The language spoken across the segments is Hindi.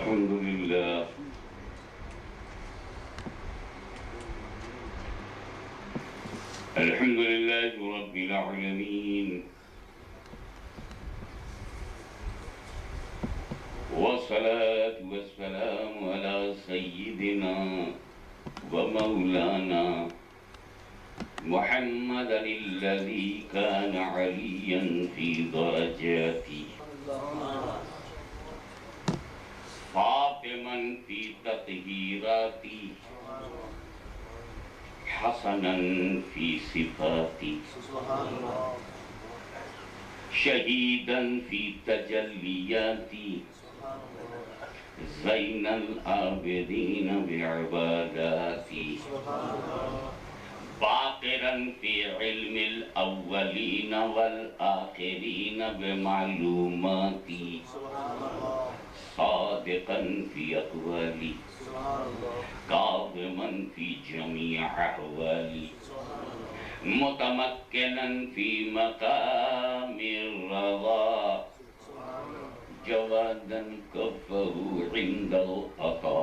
अल्हम्दुलिल्लाह अल्हम्दुलिल्लाह रब्बिल आलमीन वस्सलातु वस्सलामु अला सय्यिदिना व मौलाना मुहम्मदिन अल्लज़ी कान अलिय्यन फ़ी दरजातिही फातिमन फ़ी तत्हीराती हसनन फ़ी सिफ़ाती शहीदन फ़ी तजल्लियाती ज़ैनल आबिदीन बिइबादाती बाक़िरन फ़ी इल्मिल अव्वलीन वल आखिरीन बिमालूमाती सादिक़न फ़ी अक़वाली काज़िमन फ़ी जमीअ अहवाली मुतमक्किनन फ़ी मक़ामिर रज़ा जवादन कफ़हु इंदल अता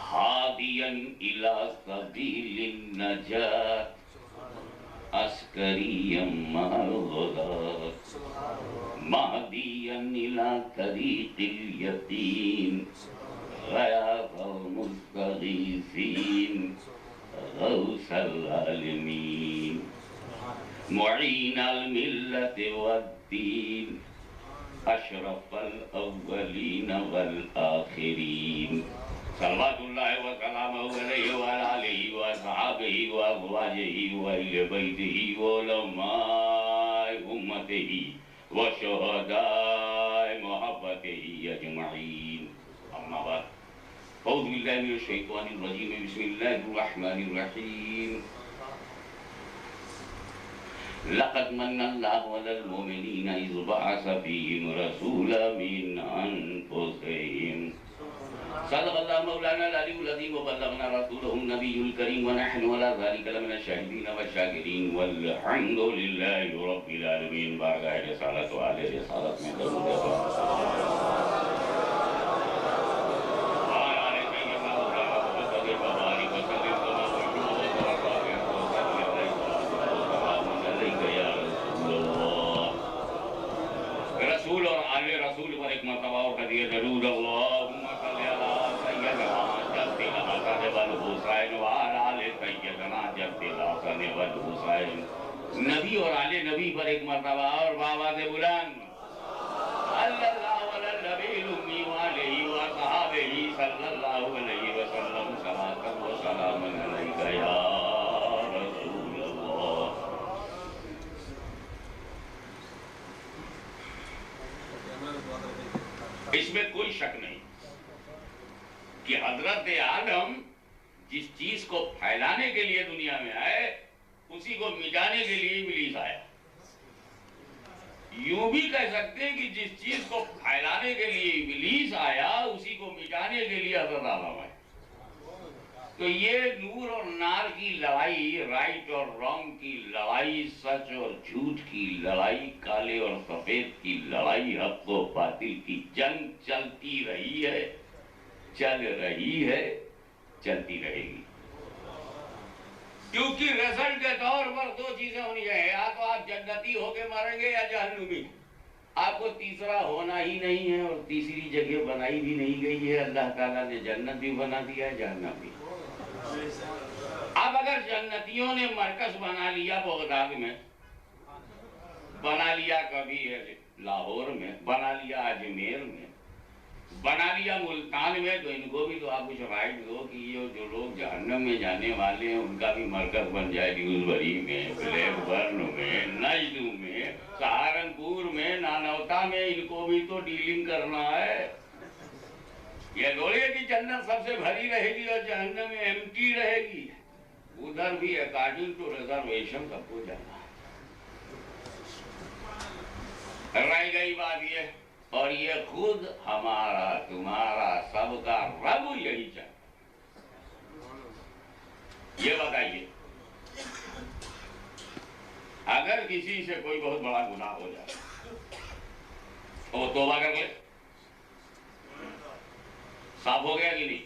हादियन इला सबीलिन नजात अस्करियम मअल ग़ुलात महदियन इला तरीक़िल यक़ीन ग़याथल मुस्तग़ीसीन गौसल आलमीन मुईनल मिल्लति वद्दीन अशरफल अव्वलीन वल आखिरीन सल्लल्लाहु व सल्लम अलैहि व आलिहि व सहाबिहि व अज़वाजिहि व अहले बैतिहि व उलमाए उम्मतिहि व शुहदाए मोहब्बतिहि अजमईन। अम्मा बाद औज़ु बिल्लाहि मिनश शैतानिर रजीम बिस्मिल्लाहिर रहमानिर रहीम लक़द मन्नल्लाहु अलल मुमिनीना इज़ बअस फ़ीहिम रसूलन मिन अनफुसिहिम सल्लल्लाहु मौलाना अलील अज़ीम व बल्लगना रसूलहुन नबियुल करीम व नहनु अला ज़ालिका लमिनश शाहिदीन व शाकिरीन वल्हम्दुलिल्लाहि रब्बिल आलमीन। बारगाह रिसालत व आले रिसालत में दरूद रसूल और आले रसूल पर एक मरतबा और कह दिया दरूद अल्लाहुम्मा सल्ली अला सय्यदना जद्दिल हसन वल हुसैन व अला आले सय्यदना जद्दिल हसन वल हुसैन। नबी और आले नबी पर एक मरतबा और आवाज़ बुलंद सल्लल्लाहु अलैहि नबील उम्मी व अलैहि व सहाबिही सल्लल्लाहु अलैहि वसल्लम सलातन व सलामन अलैका या रसूल अल्लाह। इसमें कोई शक नहीं कि हजरत आदम जिस चीज को फैलाने के लिए दुनिया में आए उसी को मिटाने के लिए इब्लीस आया। यूं भी कह सकते हैं कि जिस चीज को फैलाने के लिए इब्लीस आया उसी को मिटाने के लिए हजरत आदम आए। तो ये नूर और नार की लड़ाई, राइट और रॉन्ग की लड़ाई, सच और झूठ की लड़ाई, काले और सफेद की लड़ाई, हक व बातिल की जंग चलती रही है, चल रही है, चलती रहेगी। क्योंकि रिजल्ट के तौर पर दो चीजें होनी चाहिए, या तो आप जन्नती होके मरेंगे या जहन्नुमी। आपको तीसरा होना ही नहीं है और तीसरी जगह बनाई भी नहीं गई है। अल्लाह ताला ने जन्नत भी बना दिया है, जहन्नम भी। अब अगर जन्नतियों ने मरकज बना लिया बगदाद में, बना लिया कभी लाहौर में, बना लिया अजमेर में, बना लिया मुल्तान में, तो इनको भी तो आप कुछ राइट दो कि ये जो लोग जहन्नम में जाने वाले हैं उनका भी मरकज बन जाए। न्यूज़बरी में, ब्लैकबर्न में, नजद में, सहारनपुर में, नानौता में, इनको भी तो डीलिंग करना है। ये लोहे की जन्नत सबसे भरी रहेगी और जहन्नम में एम्प्टी रहेगी। उधर भी अकॉर्डिंग टू रिजर्वेशन सबको जाना है। रह गई बात ये, और ये खुद हमारा तुम्हारा सबका रब यही चाहे। ये बताइए, अगर किसी से कोई बहुत बड़ा गुनाह हो जाए तो वो तौबा कर ले, साफ हो गया कि नहीं?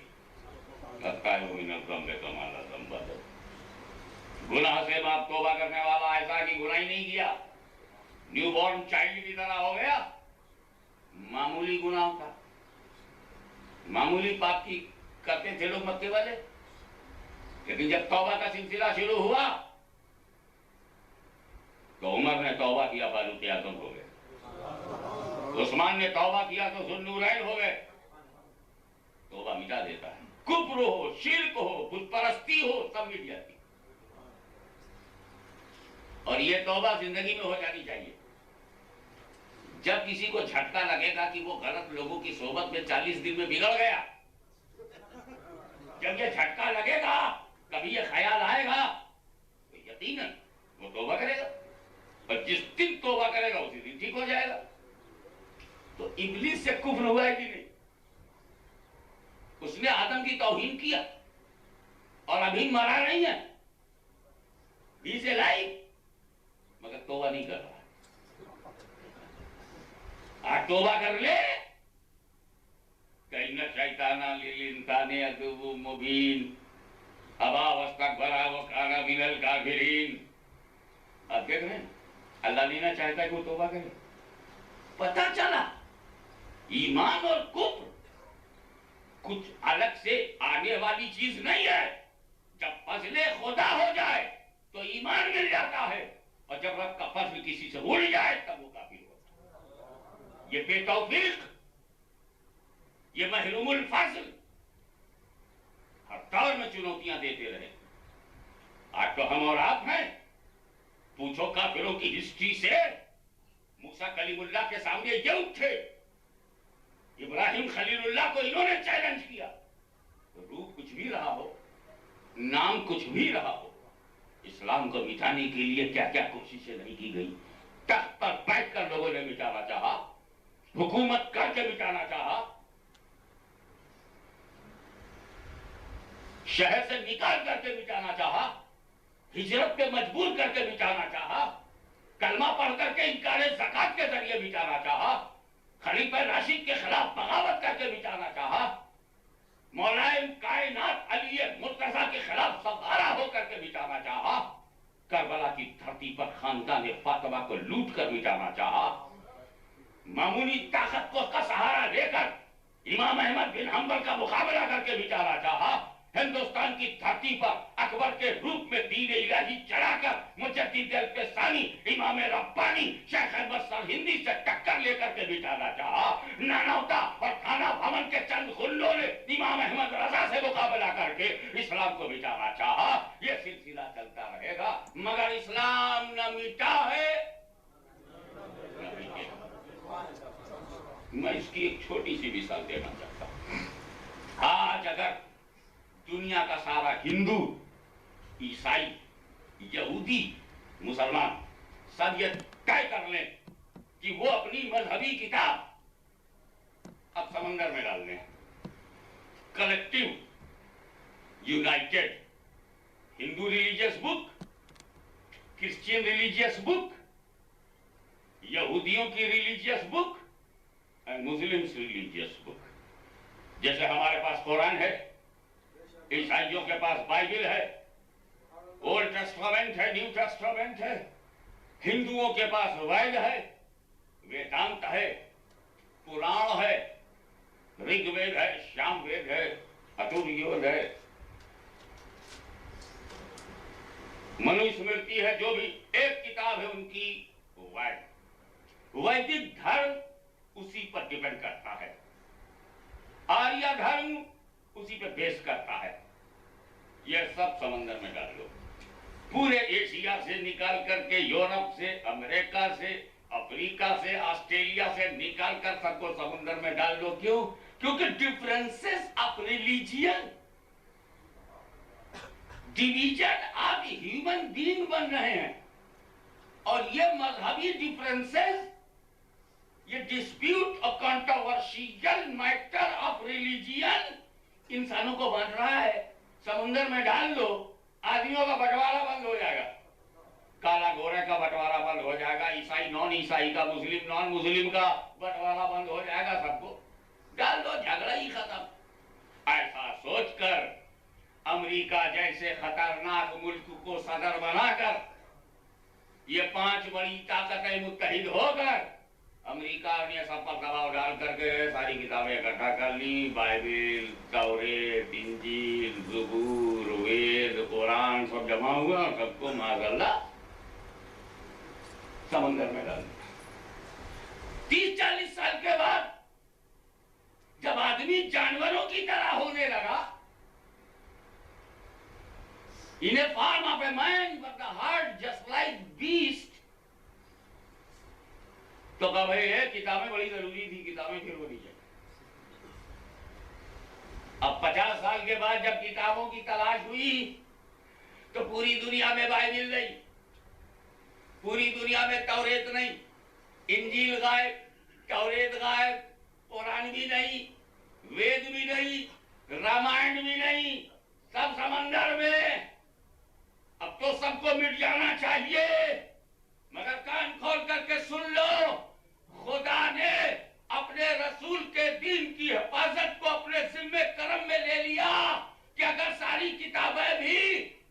गुनाह से बाप तौबा करने वाला ऐसा कि गुनाह ही नहीं किया, न्यूबॉर्न चाइल्ड की तरह हो गया, मामूली गुनाह था, मामूली पाप की करते थे लोग मक्के वाले। लेकिन जब तौबा का सिलसिला शुरू हुआ तो उमर ने तौबा किया, फारूक आजम हो गए, उस्मान ने तौबा किया तो जुन्नूरैन हो गए। तौबा मिटा देता है, कुफ्र हो, शिर्क हो, बुत परस्ती हो, सब मिट जाती। और ये तौबा जिंदगी में हो जानी चाहिए। जब किसी को झटका लगेगा कि वो गलत लोगों की सोबत में 40 दिन में बिगड़ गया, जब ये झटका लगेगा, कभी ये ख्याल आएगा, तो यकीनन वो तौबा करेगा, और जिस दिन तौबा करेगा उसी दिन ठीक हो जाएगा। तो इब्लीस से कुफ्र हुआ है कि नहीं? उसने आदम की तौहीन किया और अभी मरा नहीं है, ही से लाई, मगर तौबा नहीं कर रहा। आज तौबा कर ले, कहीं न शैताना लिल इंसाने अदुव्वुम मुबीन अबा वस्तकबरा व काना मिनल काफिरीन। आप देख रहे हैं, अल्लाह नहीं चाहता कि वो तौबा करे। पता चला ईमान और कुफ्र कुछ अलग से आने वाली चीज नहीं है। जब फजले खुदा हो जाए तो ईमान मिल जाता है, और जब रब का फजल किसी से उड़ जाए तब वो काफिर होता है। ये बेतौफीक, ये महरूमुल फजल हर दौर में चुनौतियां देते रहे। आज तो हम और आप हैं, पूछो काफिरों की हिस्ट्री से। मूसा कलीमुल्लाह के सामने ये उठे, इब्राहिम खलीलुल्लाह को इन्होंने चैलेंज किया। तो रूप कुछ भी रहा हो, नाम कुछ भी रहा हो, इस्लाम को मिटाने के लिए क्या क्या कोशिशें नहीं की गई। तख्त पर बैठकर लोगों ने मिटाना चाहा, हुकूमत करके मिटाना चाहा, शहर से निकाल करके मिटाना चाहा, हिजरत पे मजबूर करके मिटाना चाहा, कलमा पढ़ करके इनकार ज़कात के जरिए मिटाना चाहा, खलीफा राशिद के खिलाफ बगावत करके मिटाना चाहा, मौलाए कायनात अली मुर्तजा के खिलाफ सवारा होकर के मिटाना चाहा, करबला की धरती पर खानदान फातिमा को लूट कर मिटाना चाहा, मामूली ताकत का सहारा लेकर इमाम अहमद बिन हंबल का मुकाबला करके मिटाना चाहा, हिंदुस्तान की धरती पर अकबर के रूप में दीन इलाही चढ़ाकर मुजद्दिद अल-फ़सानी, इमाम रब्बानी, शेख अहमद सरहिंदी से टक्कर लेकर के मिटाना चाहा, नानौता और थाना भवन के चंद गुल्लों ने इमाम अहमद रजा से मुकाबला करके इस्लाम को मिटाना चाहा। यह सिलसिला चलता रहेगा, मगर इस्लाम न मिटा है न मिटेगा। मैं इसकी एक छोटी सी मिसाल देना चाहता हूं। आज अगर दुनिया का सारा हिंदू, ईसाई, यहूदी, मुसलमान सब ये तय कर लें कि वो अपनी मजहबी किताब अब समंदर में डाल दें, collective United Hindu religious book, Christian religious book, यहूदियों की religious book and Muslims religious book. जैसे हमारे पास कुरान है, ईसाइयों के पास बाइबल है, ओल्ड टेस्टामेंट है, न्यू टेस्टामेंट है, हिंदुओं के पास वेद है, वेदांत है, पुराण है, ऋग्वेद है, सामवेद है, अथर्ववेद है, मनुस्मृति है, जो भी एक किताब है उनकी वैदिक धर्म उसी पर डिपेंड करता है, आर्य धर्म उसी पे बेस करता है। यह सब समंदर में डाल लो, पूरे एशिया से निकाल करके, यूरोप से, अमेरिका से, अफ्रीका से, ऑस्ट्रेलिया से निकाल कर सबको समुद्र में डाल लो। क्यों? क्योंकि differences of religion, division of human being बन रहे हैं, और ये मजहबी डिफरेंसेस, ये डिस्प्यूट और कंट्रोवर्शियल मैटर ऑफ रिलीजियन इंसानों को बन रहा है। समुद्र में डाल दो, आदमियों का बंटवारा बंद हो जाएगा, काला गोरे का बंटवारा बंद हो जाएगा, ईसाई नॉन ईसाई का, मुस्लिम नॉन मुस्लिम का बंटवारा बंद हो जाएगा। सबको डाल दो, झगड़ा ही खत्म। ऐसे खतरनाक मुल्क को सदर बनाकर ये 5 बड़ी ताकतें मुत्तहिद होकर अमेरिका ने सब पर दबाव डाल करके सारी किताबें इकट्ठा कर ली। बाइबिल, तौरेत, इंजील, ज़बूर, वेद, कुरान सब जमा हुआ और सबको माज़अल्लाह समंदर में डाल दिया। 30-40 साल के बाद जब आदमी जानवरों की तरह होने लगा, in a form of a man but the heart just like beast, तो कहा भाई है किताबें बड़ी जरूरी थी, किताबें फिर होनी चाहिए। अब 50 साल के बाद जब किताबों की तलाश हुई तो पूरी दुनिया में बाइबिल नहीं, पूरी दुनिया में तौरेत नहीं, इंजील गायब, तौरेत गायब, कुरान भी नहीं, वेद भी नहीं, रामायण भी नहीं, सब समंदर में। अब तो सबको मिट जाना चाहिए, मगर कान खोल करके सुन लो, खुदा ने अपने रसूल के दीन की हिफाजत को अपने जिम्मे करम में ले लिया कि अगर सारी किताबें भी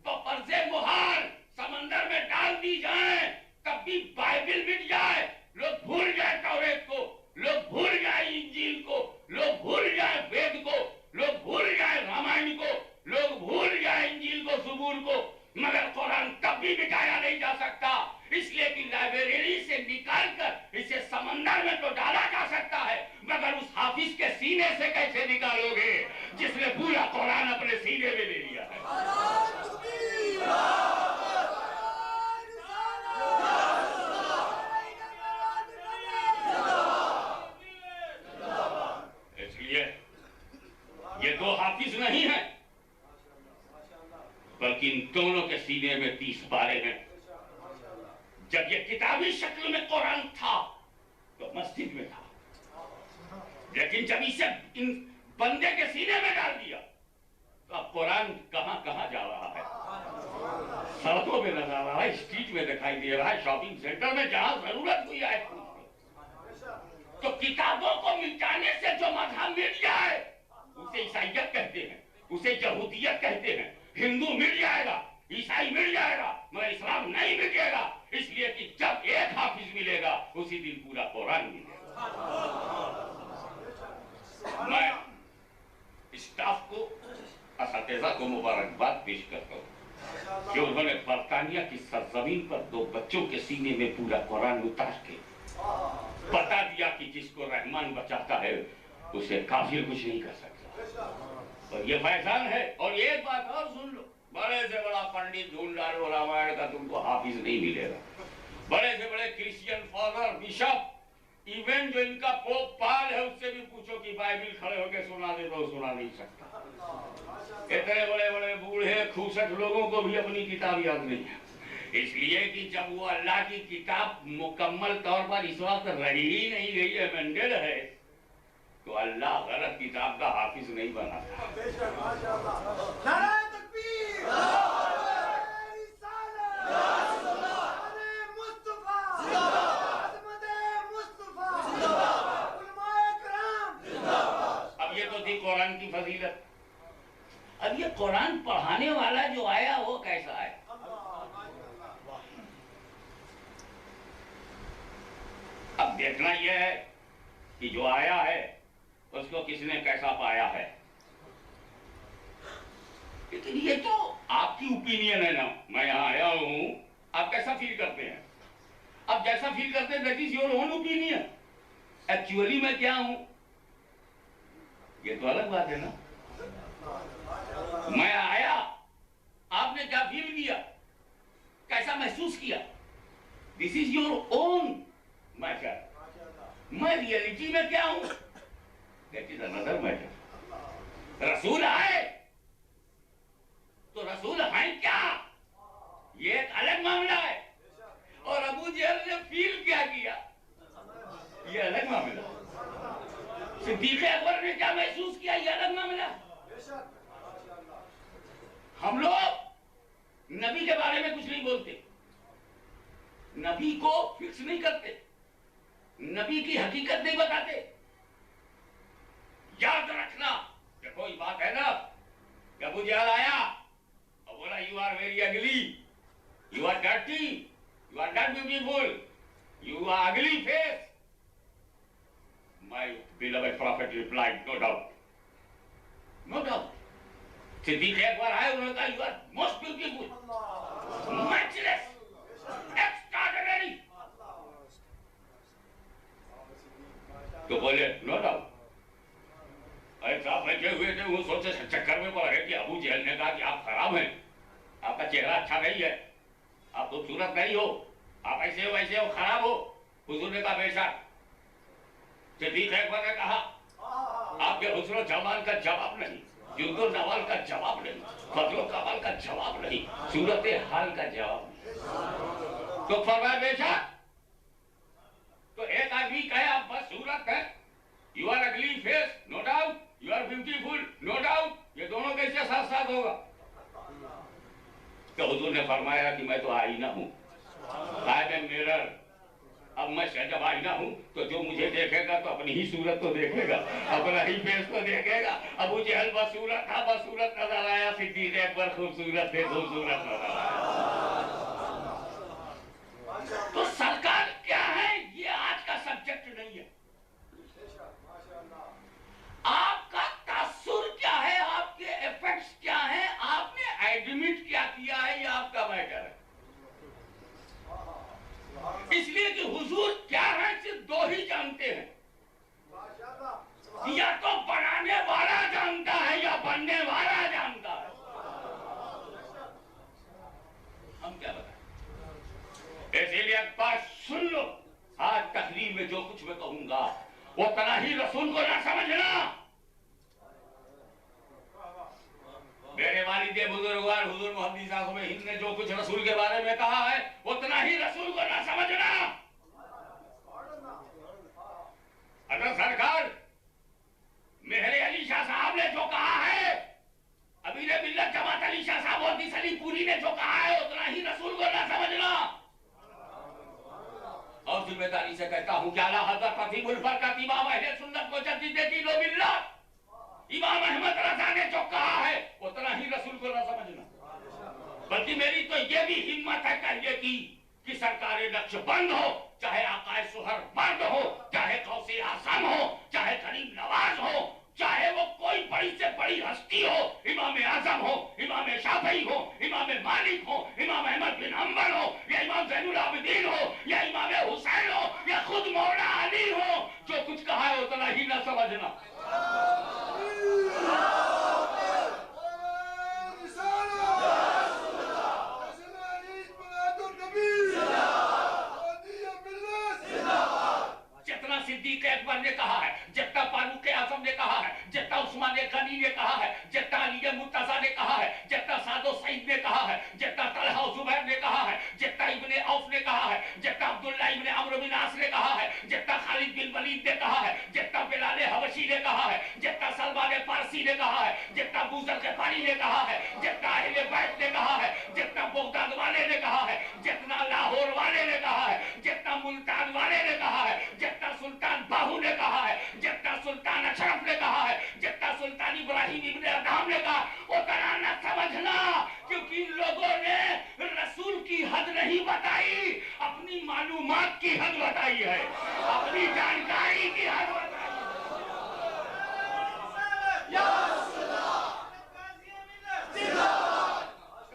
बपर्जे मुहार समंदर में डाल दी जाएं, तब भी बाइबिल मिट जाए, लोग भूल जाए तौरेत को, लोग भूल जाए इंजील को, लोग भूल जाए वेद को, लोग भूल जाए रामायण को, लोग भूल जाए इंजील को, ज़बूर को, मगर कुरान तब भी मिटाया नहीं जा सकता। इसलिए कि लाइब्रेरी से निकालकर इसे समंदर में तो डाला जा सकता है, मगर उस हाफिज के सीने से कैसे निकालोगे जिसने पूरा कुरान अपने सीने में ले लिया है। इसलिए ये 2 हाफिज नहीं है, बल्कि इन दोनों के सीने में 30 पारे हैं। जब ये किताबी शक्ल में कुरान था तो मस्जिद में था, लेकिन जब इसे इन बंदे के सीने में डाल दिया तो अब कुरान कहां कहां जा रहा है, सड़कों पे नजर आ रहा है, स्ट्रीट में दिखाई दे रहा है, शॉपिंग सेंटर में, जहां जरूरत हुई है। तो किताबों को मिटाने से जो मजहब मिट जाए उसे ईसाइयत कहते हैं, उसे यहूदियत कहते हैं। हिंदू मिट जाएगा, ईसाई मिट जाएगा, मगर इस्लाम नहीं मिटेगा, इसलिए कि जब एक हाफिज मिलेगा उसी दिन पूरा कुरान मिलेगा। मैं स्टाफ को, असातिज़ा को मुबारकबाद पेश करता हूँ कि उन्होंने बरतानिया की सरजमीन पर 2 बच्चों के सीने में पूरा कुरान उतार के बता दिया कि जिसको रहमान बचाता है उसे काफिर कुछ नहीं कर सकता। और ये फैजान है। और एक बात और सुन लो, बड़े से बड़ा पंडित ढूंढ डालो रामायण का, तुमको हाफिज नहीं मिलेगा। बड़े से बड़े क्रिश्चियन फादर, बिशप, इवन जो इनका पोप पाल है उससे भी पूछो कि बाइबिल खड़े होकर सुना दे तो सुना नहीं सकता। इतने बड़े बड़े बूढ़े खूसट लोगों को भी अपनी किताब याद नहीं है, इसलिए कि जब वो अल्लाह की किताब मुकम्मल तौर पर इस वक्त रही ही नहीं गई है, मेंडेड है, तो अल्लाह गलत किताब का हाफिज नहीं बना। अब ये तो थी कुरान की फजीलत। अब ये कुरान पढ़ाने वाला जो आया वो कैसा है? अब देखना यह है कि जो आया है उसको किसने कैसा पाया है। लेकिन ये तो आपकी ओपिनियन है ना, मैं यहाँ आया हूँ, आप कैसा फील करते हैं? आप जैसा फील करते हैं that is your own opinion. Actually मैं क्या हूँ ये तो अलग बात है ना। मैं आया, आपने क्या फील किया, कैसा महसूस किया, this is your own matter. मैं रियलिटी में क्या हूं दैट इज अनदर मैटर। रसूल आए तो रसूल हैं क्या, ये एक अलग मामला है। और अबू जहल ने फील क्या किया, ये अलग मामला। सिद्दीक़ अकबर ने क्या महसूस किया, ये अलग मामला। हम लोग नबी के बारे में कुछ नहीं बोलते, नबी को फिक्स नहीं करते, नबी की हकीकत नहीं बताते। याद रखना, देखो ये बात है ना, अबू जहल आया और वो ugly. You are dirty. You are not beautiful. You are ugly face. My beloved prophet replied, no doubt. No doubt. Siddique एक बार आए, उन्होंने कहा, you are most beautiful, matchless, extraordinary. तो बोले, no doubt. अरे साहब बैठे हुए थे, वो सोचे चक्कर में पड़ गए कि अबू जहल ने कहा कि आप खराब हैं, आपका चेहरा अच्छा नहीं है, आप खूबसूरत नहीं हो, आप ऐसे हो वैसे हो, खराब हो। हुजूर ने कहा बेशक। सिद्दीक अकबर ने कहा आपके हुस्न जमाल का जवाब नहीं, जुल्दो नवाल का जवाब नहीं, फजलो कमाल का जवाब नहीं, सूरत हाल का जवाब नहीं। तो फरमाया बेशक। तो एक आदमी कहे आप बस सूरत है, you are ugly face, no doubt, you are beautiful, no doubt, ये दोनों कैसे साथ साथ होगा? तो हुजूर ने फरमाया कि मैं तो आईना हूँ, आई एम मिरर। अब मैं जब आईना हूँ तो जो मुझे देखेगा तो अपनी ही सूरत तो देखेगा, अपना ही फेस तो देखेगा। अबू जहल बसूरत था, बसूरत नजर आया, सिद्दीक अकबर खूबसूरत थे, खूबसूरत नजर आया। तो सरकार क्या है, ये आज का सब्जेक्ट नहीं है। आपका तासुर क्या है, आपके इफेक्ट्स क्या है, आपने एडमिट क्या किया है, ये आपका मैटर है। इसलिए कि हुजूर क्या है सिर्फ दो ही जानते हैं, या तो बनाने वाला जानता है या बनने वाला जानता है। हम क्या बताएं? इसीलिए एक बात सुन लो, आज तकरीर में जो कुछ मैं कहूंगा वो तना ही रसूल को ना समझना। मेरे वालिद बुजुर्गवार हुजूर मुहद्दिस आज़म हिंद ने जो कुछ रसूल के बारे में कहा है उतना ही रसूल को ना समझना। अगर सरकार मेहरे अली शाह साहब ने जो कहा है, अमीर मिल्लत जमात अली शाह साहब और सलीमपुरी ने जो कहा है उतना ही रसूल को ना समझना। और जिम्मेदारी से कहता हूं कि आला हज़रत खतीबुल बरकत इमाम अहले सुन्नत मुजद्दिद दीन व मिल्लत इमाम अहमद रज़ा ने जो कहा है उतना ही रसूल को ना समझना। बल्कि मेरी तो ये भी हिम्मत है कहने की कि सरकार नक्शबंद हो, चाहे आकाए सुहर मर्द हो, चाहे गौसे आज़म हो, चाहे गरीब नवाज हो, चाहे वो कोई बड़ी से बड़ी हस्ती हो, इमाम आज़म हो, इमाम शाफई हो, इमाम मालिक हो, इमाम अहमद बिन हम्बल हो, या इमाम ज़ैनुल आबिदीन हो, या इमाम हुसैन हो, या खुद मौला अली हो, जो कुछ कहा है उतना ही ना समझना। जितना सिद्दीक अकबर ने कहा है, जितना फारूक आज़म ने कहा है, जितना उस्मान गनी ने कहा है, जितना अली मुर्तज़ा ने कहा है, जितना सादो सईद ने कहा है, जितना तलहा जुबैर ने कहा है, जितना इब्ने औफ ने कहा है, जितना अब्दुल्लाह इब्ने अम्र बिन आस ने कहा है, जितना खालिद बिन वलीद ने कहा है, जितना बिलाल हबशी ने कहा है, जितना सलमान फारसी ने कहा है, जितना बूज़र गफारी ने कहा है, जितना अहले बैत ने कहा है, जितना बगदाद वाले ने कहा है, जितना लाहौर वाले ने कहा है, जितना मुल्तान वाले ने कहा है, जितना सुल्तान बाहू ने कहा है, जितना सुल्तान अशरफ ने कहा है, जितना सुल्तान इब्राहिम इब्ने अदहम ने कहा, उतना न समझना। क्योंकि इन लोगों ने रसूल की हद नहीं बताई, अपनी मालूमात की हद बताई है, अपनी जानकारी की हद बताई।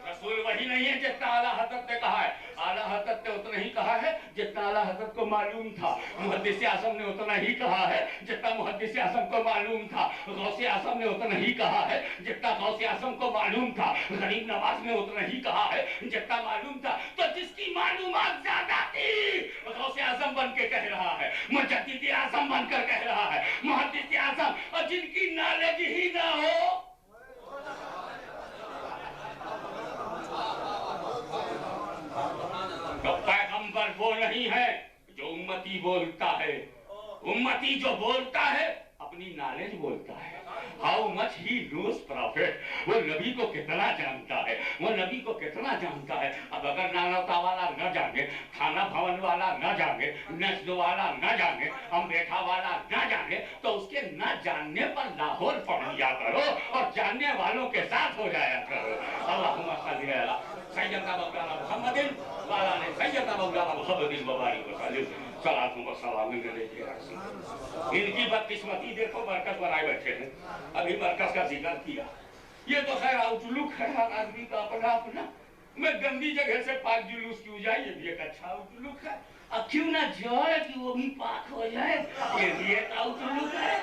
रसूल वही नहीं है जितना आला हज़रत ने कहा है, आला हज़रत ने उतना ही कहा है जितना आला हज़रत को मालूम था, मुहद्दिस आज़म ने उतना ही कहा है जितना मुहद्दिस आज़म को मालूम था, गौसे आज़म ने उतना ही कहा है जितना गौसे आज़म को मालूम था, गरीब नवाज ने उतना ही कहा है जितना मालूम था। तो जिसकी मालूमात ज्यादा थी गौसे आज़म बन के कह रहा है, मुजद्दिद आज़म बनकर कह रहा है, मुहद्दिस आज़म, और जिनकी नॉलेज ही ना हो तो पैगंबर वो नहीं है जो उम्मती बोलता है। उम्मती जो बोलता है अपनी नॉलेज बोलता है। How much he knows profit, वो नबी को कितना जानता है, वो नबी को कितना जानता है। अब अगर नानौता वाला न जाने, थाना भवन वाला न जाने, नस्द वाला न जाने, अम्बेठा वाला न जाने, तो उसके न जानने पर लाहौर पढ़ लिया करो और जानने वालों के साथ हो जाया करो। अल्लाहुम्मा सल्ली अला सैयदना मौलाना मुहम्मदिन वाला ने सैयदना मौलाना मुहम्मदिन मुबारक वसल्लम सलातु व सलाम अलैहि। इनकी बदकिस्मती देखो, मरकज बनाए बैठे हैं। अभी मरकज का जिक्र किया, ये तो खैर आउटलुक है हर आदमी का अपना अपना। मैं गंदी जगह से पाक जुलूस क्यों जाए, ये भी एक अच्छा आउटलुक है। अब क्यों ना जाए कि वो भी पाक हो जाए, ये भी एक आउटलुक है।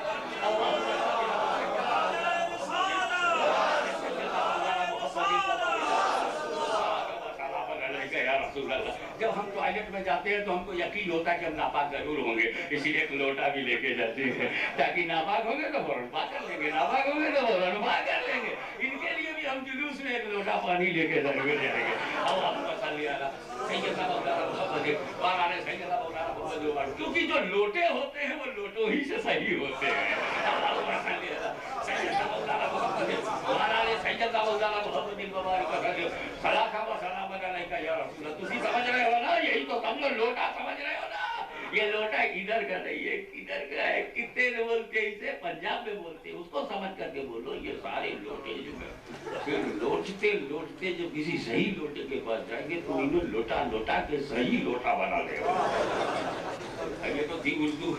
जब हम टॉयलेट में जाते हैं तो हमको यकीन होता है कि हम नापाक जरूर होंगे, इसीलिए एक लोटा भी लेके जाते हैं, ताकि नापाक होंगे तो फौरन पाक कर लेंगे, नापाक होंगे तो फौरन पाक कर लेंगे। इनके लिए भी हम जुलूस में एक लोटा पानी लेके जरूर जाएंगे। क्योंकि जो लोटे होते हैं वो लोटो ही से सही होते हैं। समझ रहे हो ना, यही तो समझो, लोटा समझ रहे हो ना। ये लोटा इधर का नहीं है, किधर का है, कितने बोलते इसे, पंजाब में बोलते, उसको समझ करके बोलो। ये सारे लोटे जो है, फिर लोटते लोटते जब किसी सही लोटे के पास जाएंगे तो इन्हें लोटा लोटा के सही लोटा बना देगा। ये तो थी उर्दू,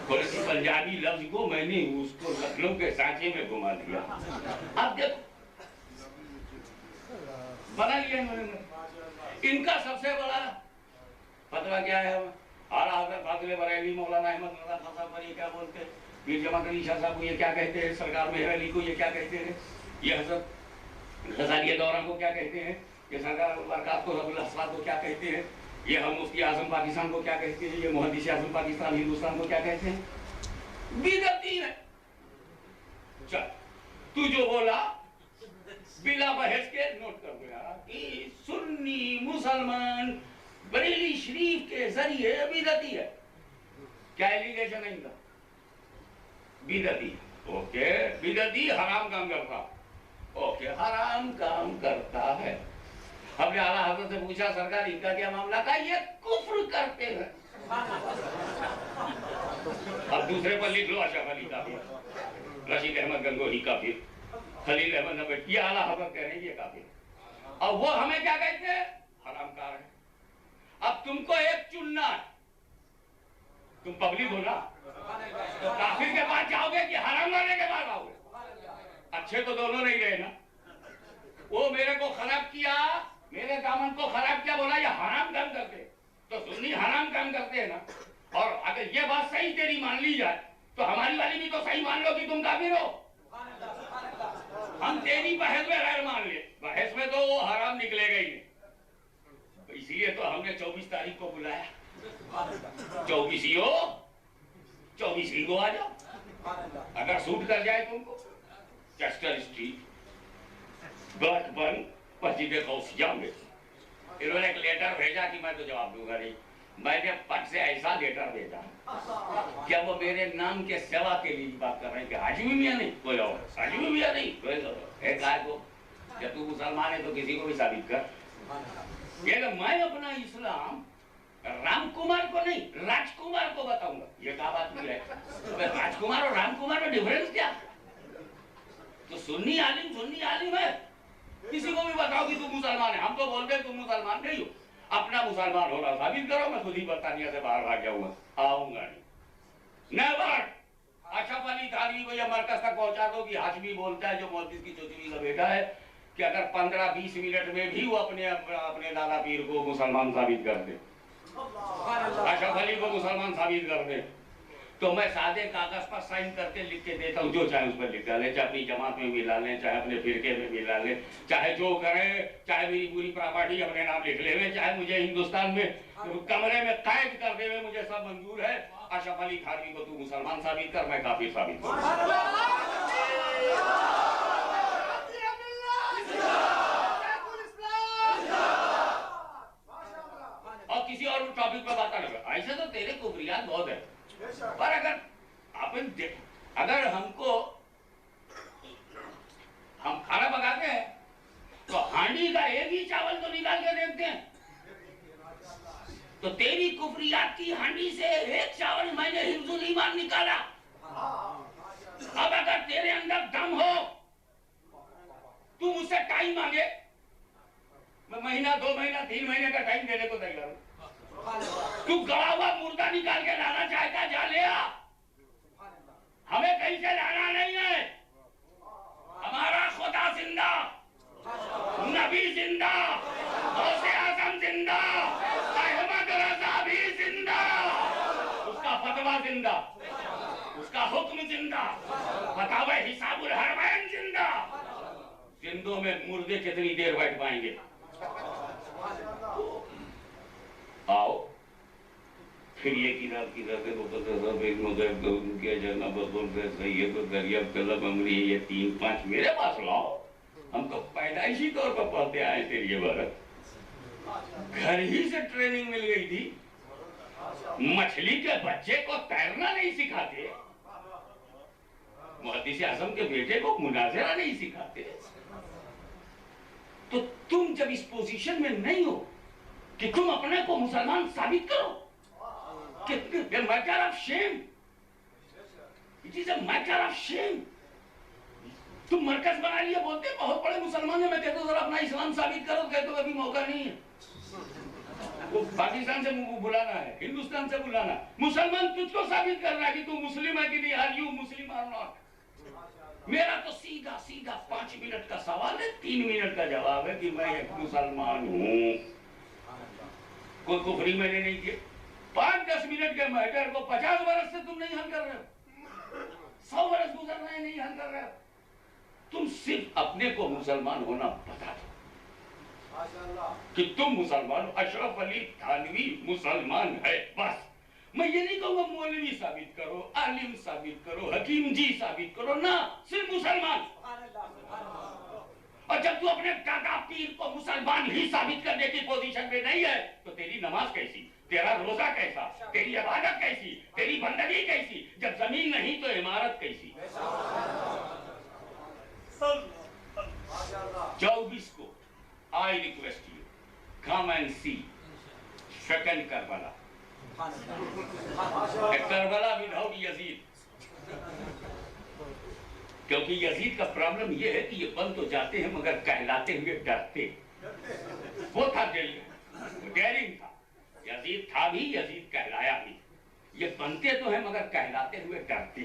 थोड़ी सी पंजाबी लफ्ज को मैंने उसको लखनऊ के सांचे में घुमा दिया। अब देखो बना लिया इन्होंने। इनका सबसे बड़ा फतवा क्या है, आला हज़रत फाज़िल बरेलवी मौलाना अहमद रज़ा खान साहब पर ये क्या बोलते हैं, पीर जमात अली शाह साहब को ये क्या कहते हैं, सरकार मेहर अली को ये क्या कहते हैं, ये हज़रत गज़ाली दौरा को क्या कहते हैं, ये सरकार बरकात को रब्बुल असवाद को क्या कहते हैं, ये हम मुफ्ती आज़म पाकिस्तान को क्या कहते हैं, ये मुहद्दिस आज़म पाकिस्तान हिंदुस्तान को क्या कहते हैं। बिदअती है। चल तू जो बोला बिला बहस के नोट कर गया कि सुन्नी मुसलमान बरेली शरीफ के जरिए बिदअती है। क्या एलिगेशन है इनका? बिदअती। ओके, बिदअती हराम काम करता। ओके, हराम काम करता है। हमने आला हज़रत से पूछा, सरकार इनका क्या मामला था? ये कुफ्र करते हैं। अब दूसरे पर लिख लो, अशरफ अली काफिर, रशीद अहमद गंगोही काफिर, खलील अहमद नबी, ये आला हज़रत कह रहे हैं ये काफिर। अब वो हमें क्या कहते हैं? हरामकार है। अब तुमको एक चुनना है, तुम पब्लिक हो ना, तो काफिर के पास जाओगे कि हराम वाले के पास आओगे? अच्छे तो दोनों नहीं रहे ना। वो मेरे को खराब किया, मेरे दामन को खराब किया, बोला ये हराम काम करते, तो सुन्नी हराम काम करते हैं ना। और अगर ये बात सही तेरी मान ली जाए तो हमारी वाली भी तो सही मान लो कि तुम काफिर हो। हम तेरी बहस में गैर मान ले, बहस में तो वो हराम निकलेगा ही नहीं। इसलिए तो हमने 24 तारीख को बुलाया। 24 को आ जाओ, अगर सूट कर जाए तुमको। चेस्टर स्ट्रीट ब्लैकबर्न मस्जिद गौसिया में इन्होंने एक लेटर भेजा कि मैं तो जवाब दूंगा नहीं। मैंने पट से ऐसा लेटर भेजा, क्या वो मेरे नाम के सेवा के लिए बात कर रहे हैं कि हाजिमी मियाँ नहीं कोई और, हाजिमी मियाँ नहीं कोई और। एक गाय को जब तू मुसलमान है तो किसी को भी साबित कर। ये मैं अपना इस्लाम राम कुमार को नहीं राजकुमार को बताऊंगा। ये क्या बात हुई है? तो राजकुमार और राम कुमार में डिफरेंस क्या? तो सुन्नी आलिम है, किसी को भी बताओ कि तुम मुसलमान है। हम तो बोलते हैं तुम मुसलमान नहीं हो, अपना मुसलमान हो रहा साबित करो। मैं खुद ही बरतानिया से बाहर भाग जाऊंगा, आऊंगा नहीं। नेवर। अशरफ अली थानवी को यह मरकज तक पहुंचा दो कि हाशमी बोलता है, जो मुहद्दिस की चौधरी का बेटा है, कि अगर 15-20 मिनट में भी वो अपने दादा पीर को मुसलमान साबित कर दे, अशरफ अली को मुसलमान साबित कर दे, तो मैं सादे कागज पर साइन करके लिख के देता हूँ। जो चाहे उस पर लिख डालें, चाहे अपनी जमात में मिला लें, चाहे अपने फिरके में मिला लें, चाहे जो करें, चाहे मेरी पूरी प्रॉपर्टी अपने नाम लिख ले, चाहे मुझे हिंदुस्तान में कमरे में कैद कर दे, मुझे सब मंजूर है। अशरफ अली थानवी को तू मुसलमान साबित कर, मैं काफिर साबित कर। और किसी और टॉपिक पर बात नहीं। ऐसे तो तेरे कुफरियात बहुत है, पर अगर हम खाना पकाते हैं तो हांडी का एक ही चावल तो निकाल के देखते हैं। तो तेरी कुफरियात की हांडी से एक चावल मैंने हिफ्जुल ईमान निकाला। अब अगर तेरे अंदर दम हो, तू मुझसे टाइम मांगे मैं महीना 2 महीना 3 महीने का टाइम देने को तैयार हूं। तू गड़ा हुआ मुर्दा निकाल के लाना चाहता, जा ले आ, हमें कहीं से लाना नहीं है। हमारा खुदा जिंदा, नबी जिंदा, गौसे आजम जिंदा, अहमद रजा भी जिंदा, उसका फतवा जिंदा, उसका हुक्म जिंदा, फतावा हिसाबुल हरमैन जिंदा। जिंदों में मुर्दे कितनी देर बैठ पाएंगे? आओ फिर ये किधर के सब एक मगर किया जाना बस बोलते सही है तो दरिया कलब अमरी ये 3-5 मेरे पास लाओ। हम तो पैदाइशी तौर पर पढ़ते आए थे ये भारत, घर ही से ट्रेनिंग मिल गई थी। मछली के बच्चे को तैरना नहीं सिखाते, मुहद्दिस आज़म के बेटे को मुनाज़रा नहीं सिखाते। तो तुम जब इस पोजीशन में नहीं हो कि तुम अपने को मुसलमान साबित करो, कि matter of shame, it is a matter of shame. तुम मरकज बना लिया, बोलते बहुत बड़े मुसलमान है, मैं कहता हूं जरा अपना इस्लाम साबित करो, कहते हो अभी मौका नहीं है। वो पाकिस्तान से बुलाना है, हिंदुस्तान से बुलाना, मुसलमान तुझको साबित करना है कि तू मुस्लिम है कि नहीं, आर यू मुस्लिम और नॉट। मेरा तो सीधा सीधा 5 मिनट का सवाल है, 3 मिनट का जवाब है कि मैं एक मुसलमान हूं। कोई कुफरी मैंने नहीं किया। 5-10 मिनट के मैटर को 50 वर्ष से तुम नहीं हल कर रहे हो, 100 वर्ष गुजर रहे हैं नहीं हल कर रहे हो। तुम सिर्फ अपने को मुसलमान होना बता दो कि तुम मुसलमान हो। अशरफ अली थानवी मुसलमान है, बस। मैं ये नहीं कहूंगा मौलवी साबित करो, आलिम साबित करो, हकीम जी साबित करो, ना, सिर्फ मुसलमान। और जब तू अपने दादा पीर को मुसलमान ही साबित करने की पोजीशन में नहीं है तो तेरी नमाज कैसी, तेरा रोजा कैसा, तेरी इबादत कैसी, तेरी बंदगी कैसी? जब जमीन नहीं तो इमारत कैसी? 24 को I request you come and see second Karbala, Karbala without Yazid. क्योंकि यजीद का प्रॉब्लम यह है कि ये बन तो जाते हैं मगर कहलाते हुए डरते। वो था डेयरिंग था, यजीद था भी, यजीद कहलाया भी। ये बनते तो हैं मगर कहलाते हुए डरते।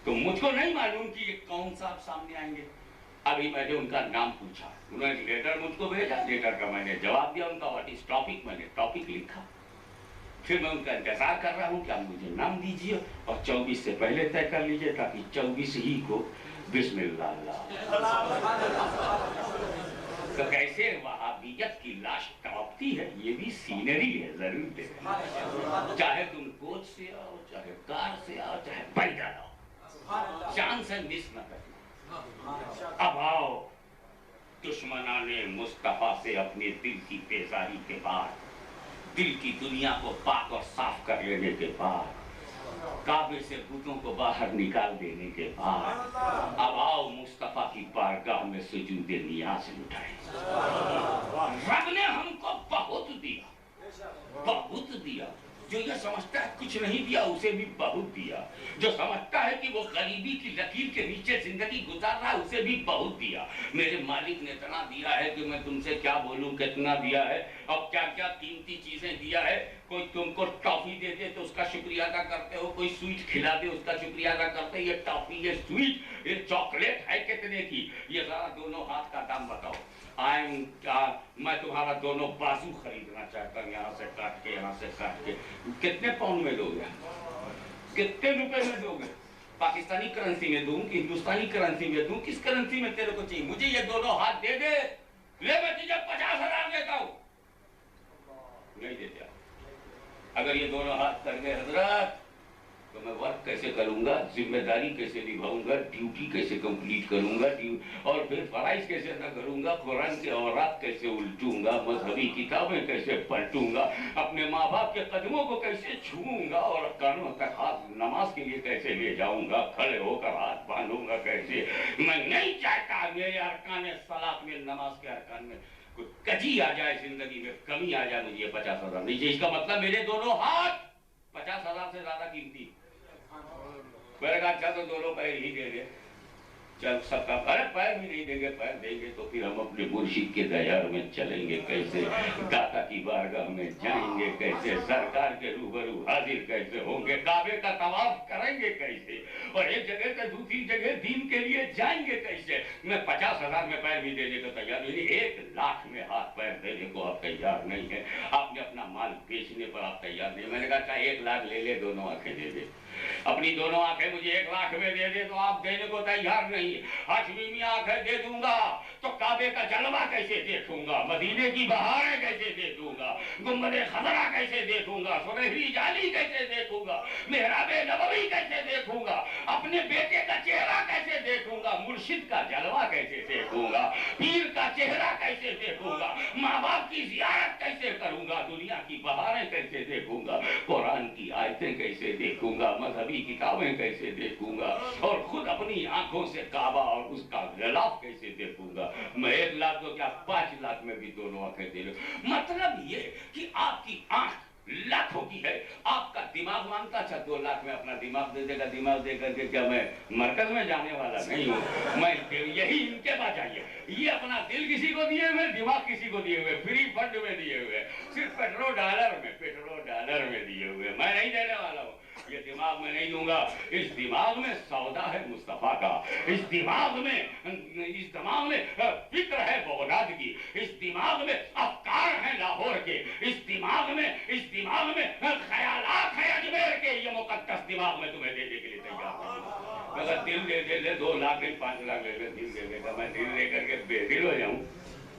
तो मुझको नहीं मालूम कि ये कौन सा सामने आएंगे। अभी मैंने उनका नाम पूछा, उन्होंने लेटर मुझको भेजा, लेटर का मैंने जवाब दिया उनका व्हाट इज टॉपिक, मैंने टॉपिक लिखा। फिर मैं उनका इंतजार कर रहा हूँ कि आप मुझे नाम दीजिए और 24 से पहले तय कर लीजिए ताकि 24 ही को बिस्मिल्लाह। तो कैसे वहाबियत की लाश तड़पती है, ये भी सीनरी है, जरूर देखना। चाहे तुम कोच से आओ, चाहे कार से आओ, चाहे पैदल आओ, चांद से मिस न करना। अब आओ दुश्मनाने मुस्तफा से अपने दिल की बेजारी के बाद, दिल की दुनिया को पाक और साफ कर लेने के बाद, काबे से बुतों को बाहर निकाल देने के बाद, अब आओ मुस्तफा की बारगाह में सुजूदे नियाज़ उठाएं। रब ने हमको बहुत दिया, बहुत दिया। जो ये समझता है कुछ नहीं दिया, उसे भी बहुत दिया। जो समझता है कि वो गरीबी की लकीर के नीचे जिंदगी गुजार रहा है, उसे भी बहुत दिया। मेरे मालिक ने इतना दिया है कि मैं तुमसे क्या बोलूं, कितना दिया है, अब क्या क्या कीमती चीजें दिया है। कोई तुमको टॉफी दे दे तो उसका शुक्रिया अदा करते हो, कोई स्वीट खिला दे उसका शुक्रिया अदा करते हो। ये टॉफी, ये स्वीट, ये चॉकलेट है कितने की? ये जरा दोनों हाथ का दाम बताओ। मैं तुम्हारा दोनों बाजू खरीदना चाहता हूँ, यहाँ से काट के, यहाँ से काट के। कितने पाउंड में दोगे, कितने रुपए में दोगे? पाकिस्तानी करेंसी में दूं कि हिंदुस्तानी करेंसी में दूं? किस करेंसी में तेरे को चाहिए? मुझे ये दोनों हाथ दे दे, ले मैं तुझे 50,000 देता हूँ। नहीं देते। अगर ये दोनों हाथ कर गए हजरत तो मैं वर्क कैसे करूंगा, जिम्मेदारी कैसे निभाऊंगा, ड्यूटी कैसे कंप्लीट करूंगा, और फिर फराइज कैसे अदा करूंगा, कुरान के औरात कैसे उल्टूंगा, मजहबी किताबें कैसे पलटूंगा, अपने माँ बाप के कदमों को कैसे छूऊंगा, और कानों तक हाथ नमाज के लिए कैसे ले जाऊंगा, खड़े होकर हाथ बांधूंगा कैसे। मैं नहीं चाहता मेरे अरकान सलात में, नमाज के अरकान में कोई कजी आ जाए, जिंदगी में कमी आ जाए। मुझे 50,000 नहीं चाहिए। इसका मतलब मेरे दोनों हाथ 50,000 से ज्यादा कीमती। मैंने कहा अच्छा तो दोनों पैर ही दे दे। चल सबका, अरे पैर भी नहीं देंगे, पैर देंगे तो फिर हम अपने मुर्शिद के दयार में चलेंगे कैसे, दाता की बारगाह में जाएंगे कैसे, सरकार के रूबरू हाजिर कैसे होंगे, काबे का तवाफ करेंगे कैसे, और एक जगह से दूसरी जगह दीन के लिए जाएंगे कैसे। मैं 50,000 में पैर भी देने को तैयार नहीं, 1 लाख में हाथ पैर देने को आप तैयार नहीं है। आपने अपना माल बेचने पर आप तैयार नहीं। मैंने कहा 1 लाख ले ले, दोनों आंखें दे दे, अपनी दोनों आंखें मुझे 1 लाख में दे दे, तो आप देने को तैयार नहीं। हाशमी में आंखें दे दूंगा तो काबे का जलवा कैसे देखूंगा, मदीने की बहारें कैसे देखूंगा, गुंबद खजरा कैसे देखूंगा, सुनहरी जाली कैसे देखूंगा, मेहराबे नबवी कैसे देखूंगा, अपने बेटे का चेहरा कैसे देखूंगा, मुर्शिद का जलवा कैसे देखूंगा, पीर का चेहरा कैसे देखूंगा, माँ बाप की जियारत कैसे करूंगा, दुनिया की बहारें कैसे देखूंगा, कुरान की आयतें कैसे देखूंगा, मजहबी किताबें कैसे देखूंगा, और खुद अपनी आंखों से काबा और उसका गिलाफ कैसे देखूंगा। मैं 1 लाख तो क्या 5 लाख में भी दोनों आंखें दे लूं। मतलब ये कि आपकी आंख लाखों की है, आपका दिमाग मांगता, अच्छा 2 लाख में अपना दिमाग दे देगा, दिमाग दे करके क्या मैं मरकज में जाने वाला नहीं हूँ। मैं यही इनके पास चाहिए, ये अपना दिल किसी को दिए हुए, दिमाग किसी को दिए हुए, फ्री फंड में दिए हुए, सिर्फ पेट्रोल डॉलर में दिए हुए, मैं नहीं देने वाला हूँ। ये दिमाग में नहीं दूंगा। इस दिमाग में सौदा है मुस्तफा का, इस दिमाग में फिक्र है बगदाद की, इस दिमाग में अफकार है लाहौर के, इस दिमाग में ख्यालात है अजमेर के। ये मुकद्दस दिमाग में तुम्हें देने के लिए तैयार हूं। अगर दिल दे ले 2 लाख नहीं 5 लाख ले, दिल दे देगा, मैं दिल लेकर के बेदिल हो जाऊं।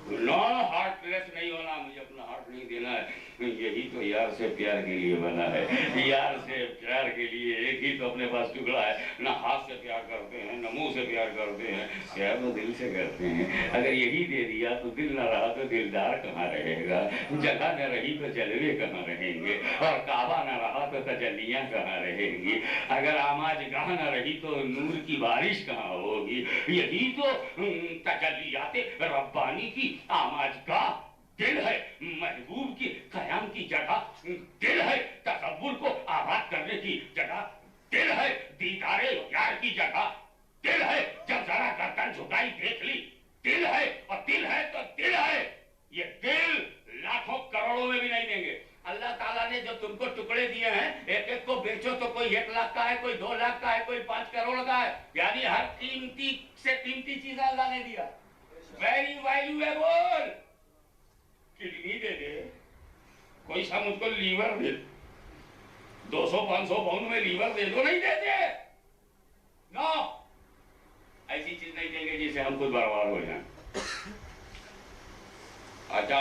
नॉन हार्टलेस नहीं होना, मुझे अपना हार्ट नहीं देना है। यही तो यार से प्यार के लिए बना है, यार से प्यार के लिए एक ही तो अपने पास टुकड़ा है। ना हाथ से प्यार करते हैं, ना मुंह से प्यार करते हैं, प्यार तो दिल से करते हैं। अगर यही दे दिया तो दिल ना रहा तो दिलदार कहाँ रहेगा, जगह न रही तो जलवे कहाँ रहेंगे, और काबा न रहा तो तजल्लियां कहाँ रहेंगी। अगर आमाज गाह न रही तो नूर की बारिश कहाँ होगी। यही तो तजल्लियाते रब्बानी की आमाज गाह दिल है, महबूब की कयाम की जगह दिल है, तसव्वुर को आबाद करने की जगह दिल है, दीदारे यार की जगह दिल है। जब जरा गर्दन झुकाई देख ली दिल है, और दिल है तो दिल है। ये दिल लाखों करोड़ों में भी नहीं देंगे। अल्लाह ताला ने जो तुमको टुकड़े दिए हैं, एक एक को बेचो तो कोई 1 लाख का है, कोई 2 लाख का है, कोई 5 करोड़ का है। यानी हर कीमती से कीमती चीज अल्लाह ने दिया। Very valuable. किडनी दे दे, कोई सा मुझको लीवर दे, 200-500 पाउंड में लीवर दे दो, नहीं देते। नो, ऐसी चीज नहीं देंगे जिससे हम खुद बर्बाद हो जाएं। अच्छा,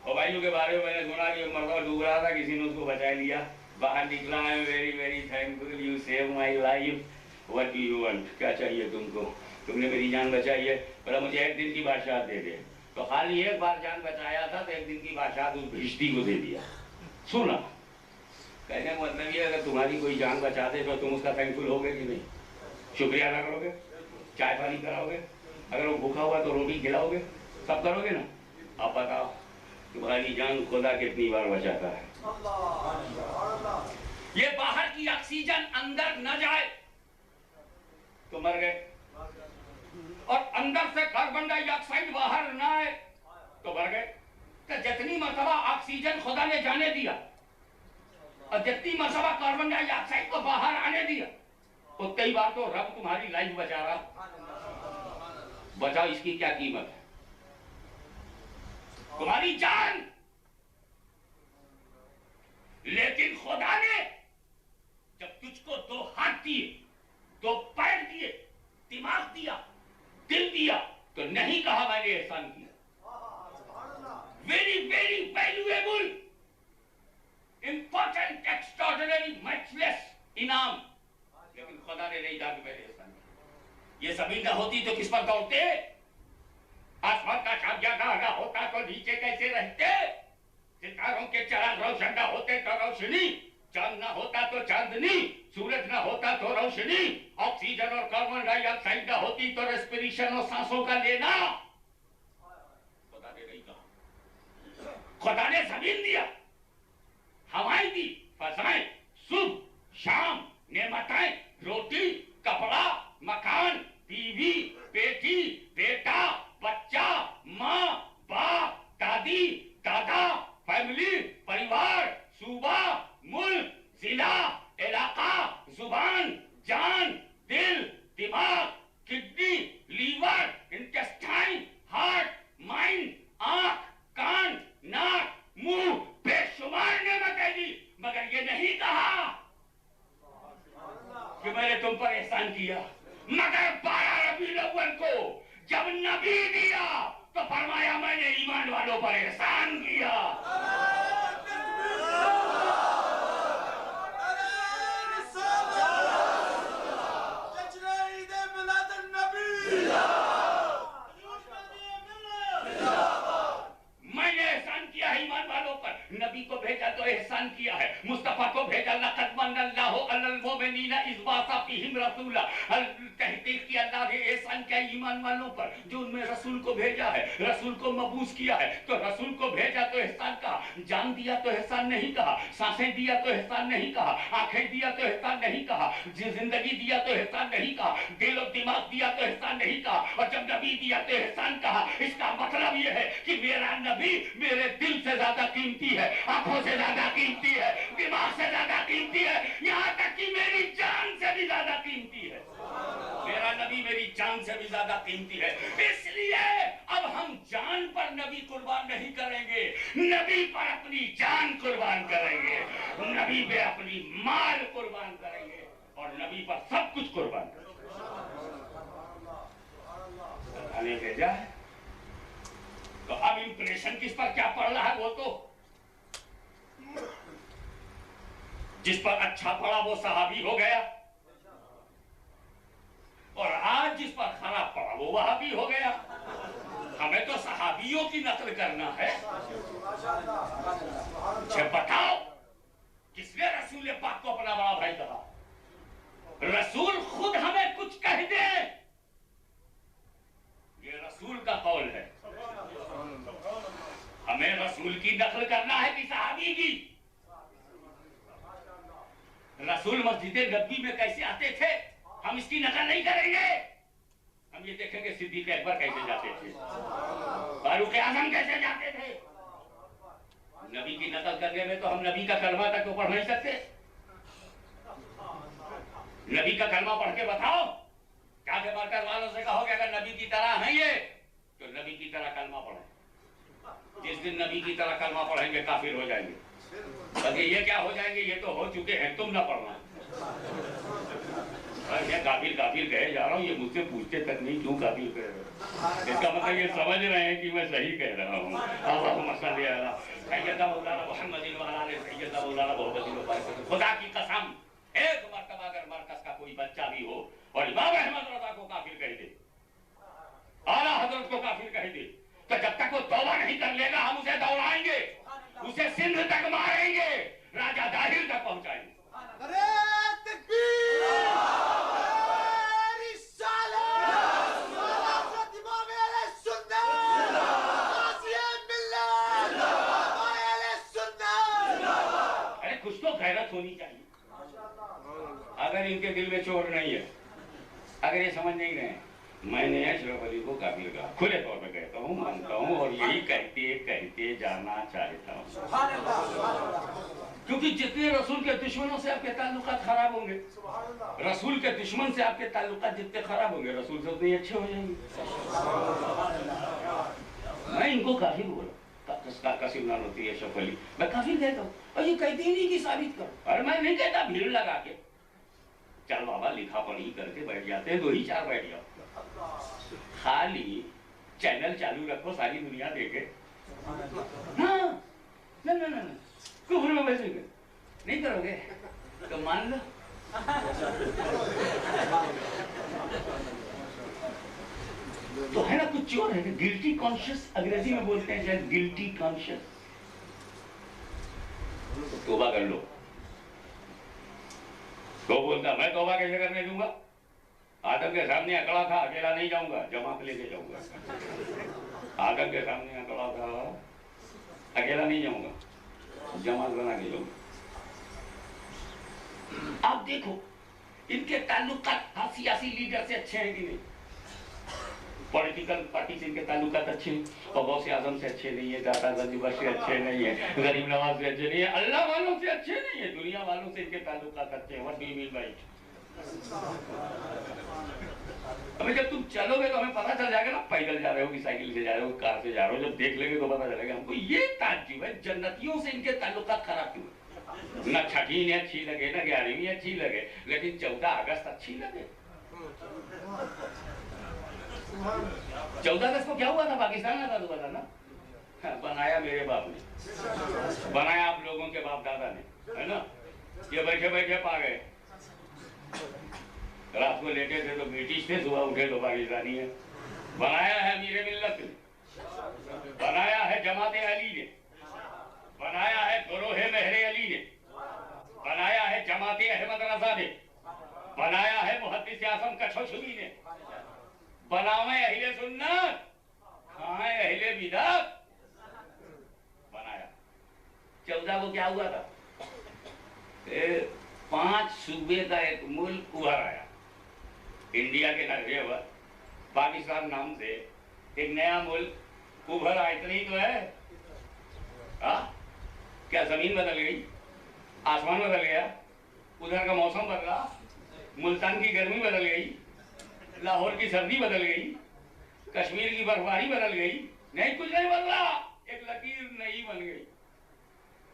हवाइयों के बारे में मैंने सुना कि मर्दा डूब रहा था, किसी ने उसको बचा लिया, बाहर निकला। I am very very thankful, you save my life. What do you want, क्या चाहिए तुमको? तुमने मेरी जान बचाई है, बोला मुझे 1 दिन की बादशाह दे दे। तो खाली 1 बार जान बचाया था तो 1 दिन की बादशाह उस भिश्ती को दे दिया। सुना, कहने का मतलब ये, अगर तुम्हारी कोई जान बचा दे तो तुम उसका थैंकफुल होगे कि नहीं? शुक्रिया अदा करोगे, चाय पानी कराओगे, अगर वो भूखा हुआ तो रोटी खिलाओगे, सब करोगे ना? आप बताओ तुम्हारी जान खुदा कितनी बार बचाता है। ये बाहर की ऑक्सीजन अंदर न जाए तो मर गए, और अंदर से कार्बन डाइऑक्साइड बाहर न आए तो मर गए। तो जितनी मर्तबा ऑक्सीजन खुदा ने जाने दिया और जितनी मर्तबा कार्बन डाइऑक्साइड को बाहर आने दिया, उतनी बार तो रब तुम्हारी लाइफ बचा रहा। बचाओ, इसकी क्या कीमत है? तुम्हारी जान। लेकिन खुदा ने जब तुझको 2 हाथ दिए, 2 पैर दिए, दिमाग दिया, दिल दिया, तो नहीं कहा मैंने एहसान किया। Very very valuable, important, extraordinary, matchless इनाम। लेकिन खुदा ने नहीं कहा कि मैंने एहसान किया। ये जमीन न होती तो किस पर दौड़ते? आसमान का शामियाना ना होता तो नीचे कैसे रहते? सितारों के चराग रोशन न होते तो रोशनी, चांद ना होता तो चांदनी, सूरज ना होता तो रोशनी, ऑक्सीजन और कार्बन डाइऑक्साइड ना होती तो रेस्पिरेशन और सांसों का लेना। खुदा ने नहीं कहा। खुदा ने जमीन दिया, हवाएं दी, फजाएं, सुबह शाम, नेमतें, रोटी, कपड़ा, मकान, बीवी, मगर 12 रबीउल अव्वल को जब नबी दिया तो फरमाया मैंने ईमान वालों पर एहसान किया। मैंने एहसान किया है ईमान वालों पर। नबी को भेजा तो एहसान किया है, मुस्तफा को भेजा लक़द मन्नल्लाहु अलल मुमिनीना इज़ बअसा फ़ीहिम रसूला। तहकीक की अल्लाह ने एहसान किया ईमान वालों पर जो उनमें रसूल को भेजा है, रसूल को मबूस किया है। तो रसूल को भेजा तो एहसान कहा, जान दिया तो एहसान नहीं कहा, सांसें दिया तो एहसान नहीं कहा, आंखें दिया तो एहसान नहीं कहा, जिंदगी दिया तो एहसान नहीं कहा, दिल और दिमाग दिया तो एहसान नहीं कहा, और जब नबी दिया तो एहसान कहा। इसका मतलब यह है कि मेरा नबी मेरे दिल से ज्यादा कीमती है, आंखों से ज्यादा कीमती है, दिमाग से ज्यादा कीमती है, यहाँ तक कि मेरी जान से भी ज्यादा कीमती है। मेरा नबी मेरी जान से भी ज्यादा कीमती है। इसलिए अब हम जान पर नबी कुर्बान नहीं करेंगे, नबी पर अपनी जान कुर्बान करेंगे, नबी पे अपनी माल कुर्बान करेंगे और नबी पर सब कुछ कुर्बान करेंगे। अल्लाह भेजा है तो अब इंप्रेशन किस पर क्या पड़ रहा है? वो तो जिस पर अच्छा पड़ा वो सहाबी हो गया, और आज जिस पर खराब पड़ा वो वहाबी हो गया। हमें तो सहाबियों की नकल करना है। बताओ किसने रसूल पाक को अपना बड़ा भाई कहा? रसूल खुद हमें कुछ कह दे, ये रसूल का कौल है। हमें रसूल की नकल करना है कि सहाबी की? रसूल मस्जिद नबी में कैसे आते थे हम इसकी नकल नहीं करेंगे। हम ये देखेंगे सिद्दीक अकबर कैसे जाते थे, फारूक आजम कैसे जाते थे। नबी की नकल करने में तो हम नबी का कलमा तक तो पढ़ नहीं सकते। नबी का कलमा पढ़ के बताओ, जाके मरकज वालों से कहोगे अगर नबी की तरह है ये तो नबी की तरह कलमा पढ़ें। जिस दिन नबी की तरह कलमा पढ़ेंगे काफिर हो जाएंगे। बल्कि ये क्या हो जाएंगे, ये तो हो चुके हैं, तुम ना पढ़ना। मैं काफिर काफिर कहे जा रहा हूँ, ये मुझसे पूछते तक नहीं क्यों काफिर कह रहे हो। इसका मतलब ये समझ रहे हैं कि मैं सही कह रहा हूँ। खुदा की कसम, एक मर्तबा अगर मरकज का कोई बच्चा भी हो और इमाम अहमद रज़ा को काफिर कह दे, आला हजरत को काफिर कह दे, तो जब तक वो तौबा नहीं कर लेगा हम उसे दौड़ाएंगे, उसे सिंध तक मारेंगे, राजा दाहिर तक पहुंचाएंगे। अरे कुछ तो गैरत होनी चाहिए। अगर इनके दिल में चोर नहीं है, अगर ये समझ नहीं रहे मैंने अशरफ अली को काफिर कहा, खुले तौर पे कहता हूँ, मानता हूँ और यही कहते कहते जाना चाहता हूँ। क्योंकि जितने रसूल के दुश्मनों से आपके ताल्लुकात खराब होंगे, रसूल के दुश्मन से आपके ताल्लुकात जितने खराब होंगे रसूल से उतने अच्छे हो जाएंगे। मैं इनको काफिर बोला, कसीम नाम होती है अशरफ अली, मैं काफिर कहता हूँ और ये कहते ही नहीं कि साबित करो। और मैं नहीं कहता भीड़ लगा के, चल बाबा लिखा पढ़ी करके बैठ जाते हैं, 2 ही 4 बैठ जाओ, खाली चैनल चालू रखो, सारी दुनिया देखे। हाँ, ना कुफर में बैठोगे नहीं करोगे तो मान लो। तो है ना कुछ चोर है, गिल्टी कॉन्शियस अंग्रेजी में बोलते हैं शायद, गिल्टी कॉन्शियस। तो तौबा कर लो। तो बोलता मैं तौबा कैसे करने दूंगा? आदम के सामने अकड़ा था, अकेला नहीं जाऊंगा, जमात लेके जाऊंगा। आदम के सामने अकड़ा था, अकेला नहीं जाऊंगा, जमात बना के जाऊंगा। आप देखो इनके ताल्लुकात सियासी लीडर से अच्छे हैं कि नहीं? पॉलिटिकल पार्टी से इनके ताल्लुकात अच्छे हैं, और गौसे आजम से अच्छे नहीं है, दाता गंजूबा से अच्छे नहीं है, गरीब नवाज से अच्छे नहीं है, अल्लाह वालों से अच्छे नहीं है, दुनिया वालों से इनके ताल्लुकात अच्छे हैं। What do you mean by it? अबे जब तुम चलोगे तो हमें पता चल जाएगा ना, पैदल जा रहे हो कि साइकिल से जा रहे हो, कार से जा रहे हो, जब देख लेंगे तो पता चलेगा हमको। ये ताज्जुब है जन्नतियों से इनके ताल्लुकात खराब क्यों? ना 6वीं अच्छी लगे, ना 11वीं अच्छी लगे, लेकिन 14 अगस्त अच्छी लगे। 14 अगस्त को क्या हुआ था? पाकिस्तान आजाद हुआ था ना। बनाया मेरे बाप ने, बनाया आप लोगों के बाप दादा ने, है ना। ये बैठे बैठे पा गए, रात को लेटे थे तो ब्रिटिश थे, सुबह उठे तो पाकिस्तानी है। बनाया है मीरे मिल्लत ने, बनाया है जमाते अली ने, बनाया है गुरोहे मेहरे अली ने, बनाया है जमाते अहमद रजा ने, बनाया है मुहद्दिस आज़म कछोछुली ने, बनावे अहले सुन्नत, खाए अहले बिदअत। बनाया 14 को क्या हुआ था? 5 सूबे का एक मुल्क उभर आया इंडिया के नक्शे पर, पाकिस्तान नाम से एक नया मुल्क उभर आया। इतना ही तो है। क्या जमीन बदल गई, आसमान बदल गया, उधर का मौसम बदला, मुल्तान की गर्मी बदल गई, लाहौर की सर्दी बदल गई, कश्मीर की बर्फबारी बदल गई? नहीं, कुछ नहीं बदला, एक लकीर नई बन गई।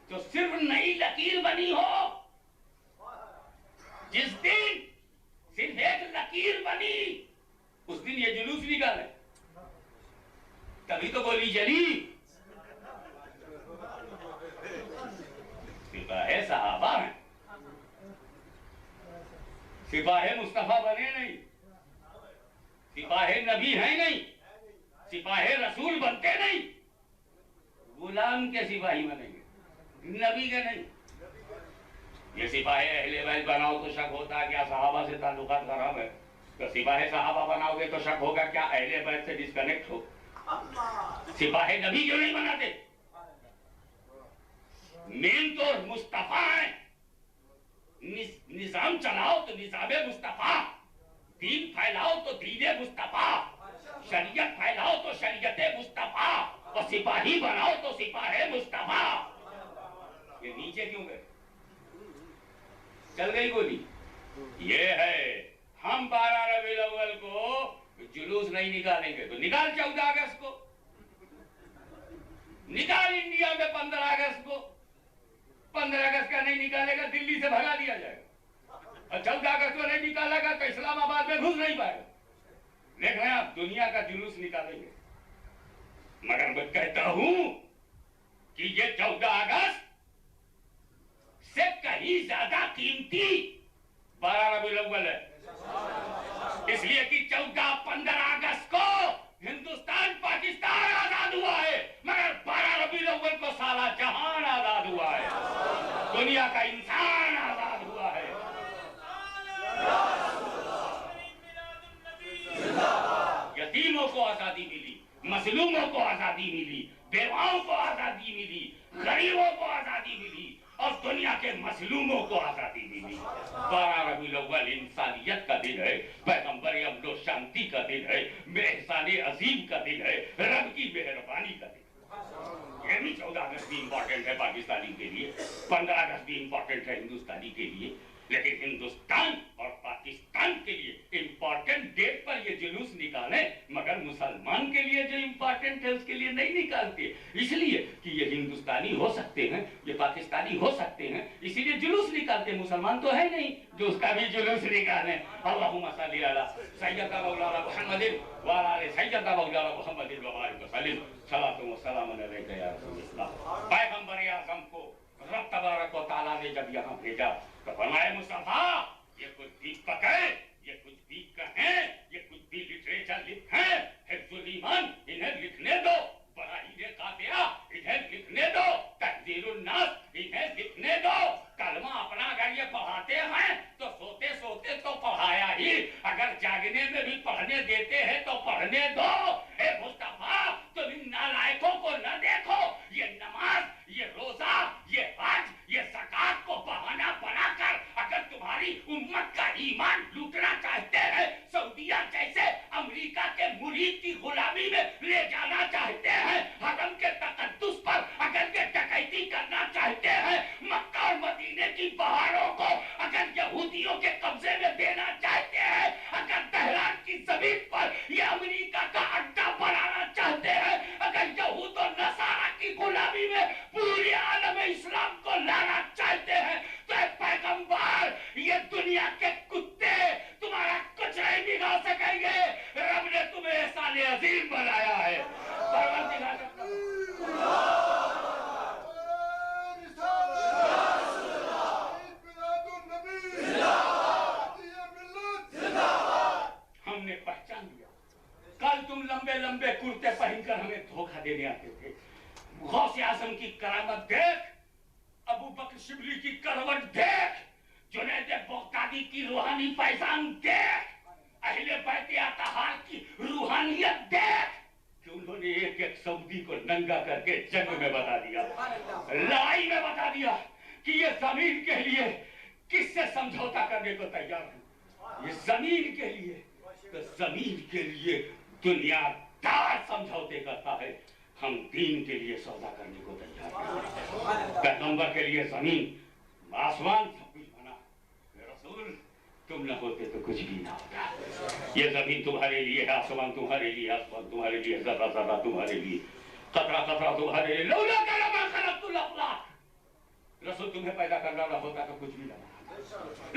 तो सिर्फ नई लकीर बनी हो, जिस दिन सिर्फ एक लकीर बनी उस दिन ये जुलूस निकाले, तभी तो गोली चली। सिपाहे सहाबा हैं, सिपाहे मुस्तफा बने नहीं, सिपाहे नबी हैं नहीं, सिपाहे रसूल बनते नहीं, गुलाम के सिपाही बनेंगे, नबी के नहीं। ये सिपाही अहले बैत बनाओ तो शक होता है क्या सहाबा से ताल्लुकात खराब है? तो सिपाही सहाबा बनाओगे तो शक होगा क्या अहले बैत से डिस्कनेक्ट हो? सिपाही नबी क्यों नहीं बनाते? मेन तो मुस्तफा है। निजाम चलाओ तो निजामे मुस्तफा, दीन फैलाओ तो दीने मुस्तफा, शरीयत फैलाओ तो शरीयते मुस्तफा, और सिपाही बनाओ तो सिपाही मुस्तफा। ये नीचे क्यों गए? चल गई गोली। ये है, हम 12 रबीउल अव्वल को जुलूस नहीं निकालेंगे तो निकाल 14 अगस्त को, निकाल इंडिया में 15 अगस्त को। 15 अगस्त का नहीं निकालेगा दिल्ली से भगा दिया जाएगा, और 14 अगस्त को नहीं निकालेगा तो इस्लामाबाद में घुस नहीं पाएगा। देख रहे हैं आप, दुनिया का जुलूस निकालेंगे। मगर मैं कहता हूं कि ये 14 अगस्त से कहीं ज्यादा कीमती 12 रबीउल अव्वल है, इसलिए कि 14-15 अगस्त को हिंदुस्तान पाकिस्तान आजाद हुआ है, मगर 12 रबीउल अव्वल को सारा जहान आजाद हुआ है, दुनिया का इंसान आजाद हुआ है। यतीमों को आजादी मिली, मजलूमों को आजादी मिली, बेवाओं को आजादी मिली, गरीबों को आजादी मिली, और दुनिया के मजलूमों को आजादी मिली। 12 रबीउल अव्वल इंसानियत का दिन है, पैगंबर अमन शांति का दिन है, एहसान अजीम का दिन है, रब की मेहरबानी का दिन। ये भी 14 अगस्त भी इंपॉर्टेंट है पाकिस्तानी के लिए, 15 अगस्त भी इंपॉर्टेंट है हिंदुस्तानी के लिए, लेकिन हिंदुस्तान और पाकिस्तान के लिए इंपॉर्टेंट डेट पर ये जुलूस निकाले, मगर मुसलमान के लिए जो इंपॉर्टेंट है उसके लिए नहीं निकालते, इसलिए कि ये हिंदुस्तानी हो सकते हैं, ये पाकिस्तानी हो सकते हैं, इसीलिए जुलूस निकालते। मुसलमान तो है नहीं जो उसका भी जुलूस निकाले। अल्लाहुम्मा सल्ली अला सय्यदना मौलाना मुहम्मदिन व अला सय्यदना मौलाना मुहम्मदिन व बारिक वसल्लिम। सलातु व सलाम अलैका या रसूलल्लाह। पैगंबर आज़म को रब तबारक व तआला ने जब यहाँ भेजा तो फरमाया मुस्तफा, ये कुछ भी पके, ये कुछ भी कहें, ये कुछ भी लिटरेचर लिखें, हिफ्जुल ईमान इन्हें लिखने दो, बराहीने कातिया इन्हें लिखने दो, तहजीरुन नास इन्हें लिखने दो। कलमा अपना अगर ये पढ़ाते हैं तो सोते सोते तो पढ़ाया ही, अगर जागने में भी पढ़ने देते हैं तो पढ़ने दो। हे मुस्तफा, तुम इन नालायकों को न देखो, ये नमाज, ये रोजा, ये हज, ये ज़कात को बहाना बनाकर अगर तुम्हारी उम्मत का ईमान लूटना चाहते हैं, सऊदीया जैसे अमेरिका के मुरीद की गुलामी में ले जाना चाहते हैं, हरम के तकद्दुस पर अगर ये डकैती करना चाहते हैं, मक्का और मदीने की बहारों को अगर यहूदियों के कब्जे में देना चाहते हैं, अगर तेहरान की जमीन पर ये अमेरिका का अड्डा बनाना चाहते हैं, अगर यहूद और नसारा की गुलामी में पूरे आलम इस्लाम को लाना चाहते हैं, तो पैगंबर, ये दुनिया के कुत्ते तुम्हारा कुछ नहीं बिगाड़ बता सकेंगे रब ने तुम्हें एहसान अजीम बनाया है। परवरदिगार हमने पहचान लिया। कल तुम लंबे लंबे कुर्ते पहनकर हमें धोखा देने आते थे। गौसे आजम की करामत देख, अबू बकर शिबली की करवट देख, जुनैद बगदादी की रूहानी पैजान देख, अहले बैत अतहार की रूहानियत देख कि उन्होंने एक एक सऊदी को नंगा करके जंग में बता दिया, लड़ाई में बता दिया कि ये जमीन के लिए किससे समझौता करने को तैयार है। ये जमीन के लिए, तो जमीन के लिए दुनियादार समझौते करता है, हम दीन के लिए सौदा करने को तैयार हैं। पैगंबर के लिए जमीन आसमान सब कुछ बना, रसूल तुम न होते तो कुछ भी ना होता। ये जमीन तुम्हारे लिए है, आसमान तुम्हारे लिए, आसमान तुम्हारे लिए, जरा जरा तुम्हारे लिए, कतरा कतरा तुम्हारे लिए। लौला कलमा खलक़तुल अफ़लाक, रसूल तुम्हें पैदा करना ना होता तो कुछ भी ना होता।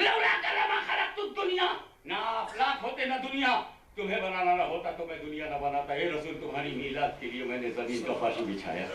लौला कलमा खलक़तुद दुनिया, ना अफ़लाक होते ना दुनिया, तुम्हें बनाना ना होता तो मैं दुनिया ना बनाता। हे रसूल तुम्हारी मीलाद के लिए मैंने जमीन का फाशी बिछाया,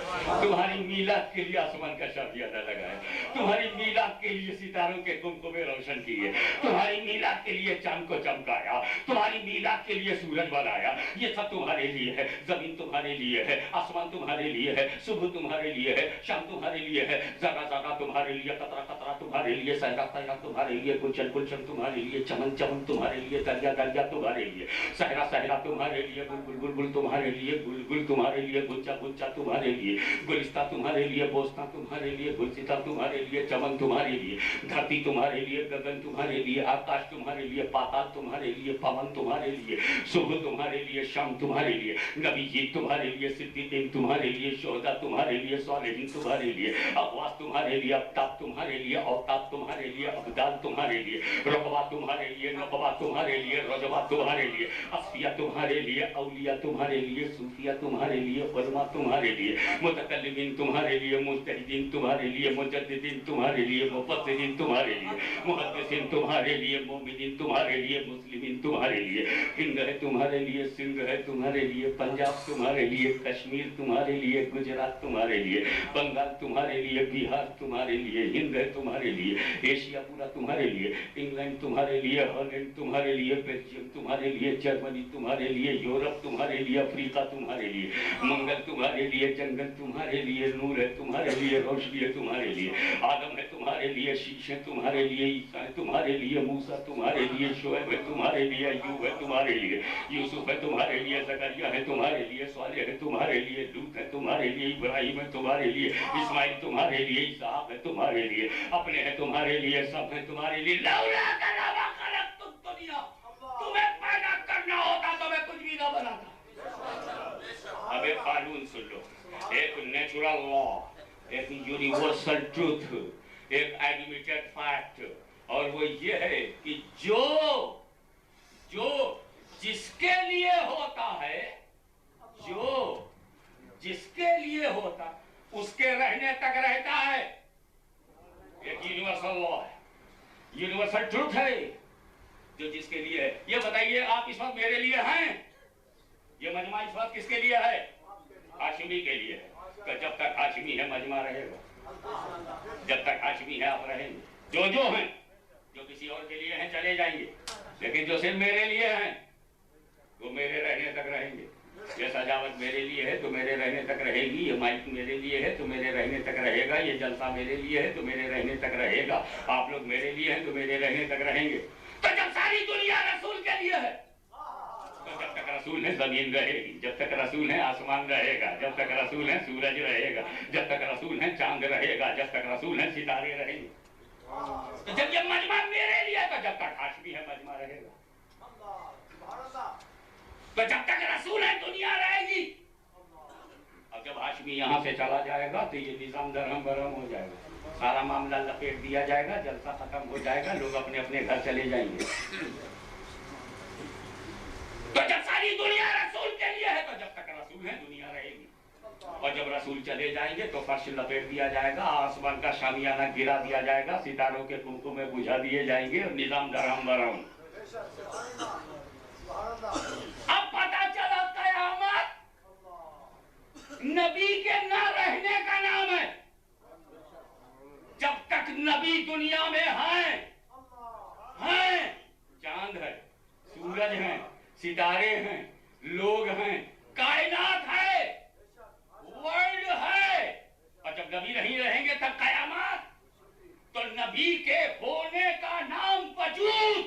तुम्हारी मीलाद के लिए आसमान का शाबियाना लगाया, तुम्हारी मीलाद के लिए सितारों के कुमकुमे रोशन किए, तुम्हारी मीलाद के लिए चांद को चमकाया, तुम्हारी मीलाद के लिए सूरज बनाया। ये सब तुम्हारे लिए है। जमीन तुम्हारे लिए है, आसमान तुम्हारे लिए है, सुबह तुम्हारे लिए है, शाम तुम्हारे लिए है, जरा जरा तुम्हारे लिए, कतरा कतरा तुम्हारे लिए, सहरा सहरा तुम्हारे लिए, गुलशन गुलशन तुम्हारे लिए, चमन चमन तुम्हारे लिए, दरिया दरिया तुम्हारे लिए, सहरा सहरा तुम्हारे लिए, बुलबुल बुलबुल तुम्हारे लिए, गुलगुल तुम्हारे लिए, गुच्चा गुच्चा तुम्हारे लिए, गुलिस्ता तुम्हारे लिए, बोस्ता तुम्हारे लिए, गुलसिता तुम्हारे लिए, चमन तुम्हारे लिए, धरती तुम्हारे लिए, गगन तुम्हारे लिए, आकाश तुम्हारे लिए, पाताल तुम्हारे लिए, पवन तुम्हारे लिए, सुबह तुम्हारे लिए, शाम तुम्हारे लिए, नबी जी तुम्हारे लिए, सिद्दीकीन तुम्हारे लिए, शोहदा तुम्हारे लिए, सालिहीन तुम्हारे लिए, अक़वास तुम्हारे लिए, अफ्ताब तुम्हारे लिए, औताब तुम्हारे लिए, अब्दाल तुम्हारे लिए, रुक़बा तुम्हारे लिए, नुक़बा तुम्हारे लिए, रजबा तुम्हारे लिए, असफिया तुम्हारे लिए, औलिया तुम्हारे लिए, सूफिया तुम्हारे लिए, उलमा तुम्हारे लिए, मुतकल्लिमीन तुम्हारे लिए, मुज्तहिदीन तुम्हारे लिए, मुजद्दिदीन तुम्हारे लिए, मुफस्सिरीन तुम्हारे लिए, मुहद्दिसीन तुम्हारे लिए, मोमिनीन तुम्हारे लिए, मुस्लिमीन तुम्हारे लिए, हिंद है तुम्हारे लिए, सिंध है तुम्हारे लिए, पंजाब तुम्हारे लिए, कश्मीर तुम्हारे लिए, गुजरात तुम्हारे लिए, बंगाल तुम्हारे लिए, बिहार तुम्हारे लिए, हिंद है तुम्हारे लिए, एशिया पूरा तुम्हारे लिए, इंग्लैंड तुम्हारे लिए, हॉलैंड तुम्हारे लिए, बेल्जियम तुम्हारे लिए, जर्मनी तुम्हारे लिए, यूरोप तुम्हारे लिए, अफ्रीका तुम्हारे लिए, मंगल तुम्हारे लिए, जंगल तुम्हारे लिए, नूर है तुम्हारे लिए, रोशनी है तुम्हारे लिए, आदम है तुम्हारे लिए, शीश है तुम्हारे लिए, ईसा है तुम्हारे लिए, मूसा तुम्हारे लिए, शोएब है तुम्हारे लिए, अय्यूब है तुम्हारे लिए, यूसुफ है तुम्हारे लिए, ज़करिया है तुम्हारे लिए, सालेह है तुम्हारे लिए, लूत है तुम्हारे लिए, इब्राहिम है तुम्हारे लिए, इस्माइल तुम्हारे लिए, इसहाक है तुम्हारे लिए, अपने है तुम्हारे लिए, सब है तुम्हारे लिए। लौला कलमा खलक़तुद दुनिया, तुम्हें पैदा करना होता तो मैं कुछ भी ना बनाता। अब एक कानून सुन लो, एक नेचुरल लॉ, एक यूनिवर्सल ट्रूथ, एक एडमिटेड फैक्ट, और वो ये है कि जो जिसके लिए होता है, जो जिसके लिए होता उसके रहने तक रहता है। एक यूनिवर्सल लॉ है, यूनिवर्सल ट्रूथ है, जो जिसके लिए है। ये बताइए आप इस वक्त मेरे लिए हैं, ये मजमा इस वक्त किसके लिए है? हाशिमी के लिए है। तो जब तक हाशिमी है मजमा रहेगा, जब तक हाशिमी है आप रहेंगे। जो हैं, जो किसी और के लिए हैं चले जाएंगे, लेकिन जो सिर्फ मेरे लिए हैं वो मेरे रहने तक रहेंगे। ये सजावट मेरे लिए है तो मेरे रहने तक रहेगी, ये माइक मेरे लिए है तो मेरे रहने तक रहेगा, ये जलसा मेरे लिए है तो मेरे रहने तक रहेगा, आप लोग मेरे लिए हैं तो मेरे रहने तक रहेंगे। तो जब सारी दुनिया रसूल के लिए है, तो जब तक रसूल है जमीन रहेगी, जब तक रसूल है आसमान रहेगा, जब तक रसूल है सूरज रहेगा, जब तक रसूल है चांद रहेगा, जब तक रसूल है सितारे रहेंगे। तो जब ये मजमा मेरे लिए, तो जब तक हाशमी है मजमा रहेगा, तो जब तक रसूल है दुनिया रहेगी। अब जब हाशमी यहाँ से चला जाएगा तो ये निजाम दरहम बरहम हो जाएगा, सारा मामला लपेट दिया जाएगा, जलसा खत्म हो जाएगा, लोग अपने अपने घर चले जाएंगे। तो जब सारी दुनिया रसूल के लिए है, तो जब तक रसूल है दुनिया रहेगी, और जब रसूल चले जाएंगे तो फर्श लपेट दिया जाएगा, आसमान का शामियाना गिरा दिया जाएगा, सितारों के कुमकुम में बुझा दिए जाएंगे और निजाम दरहम बरहम। सितारे हैं, लोग हैं, कायनात है, वर्ल्ड है। और जब नबी नहीं रहेंगे तब कयामत। तो नबी के होने का नाम वजूद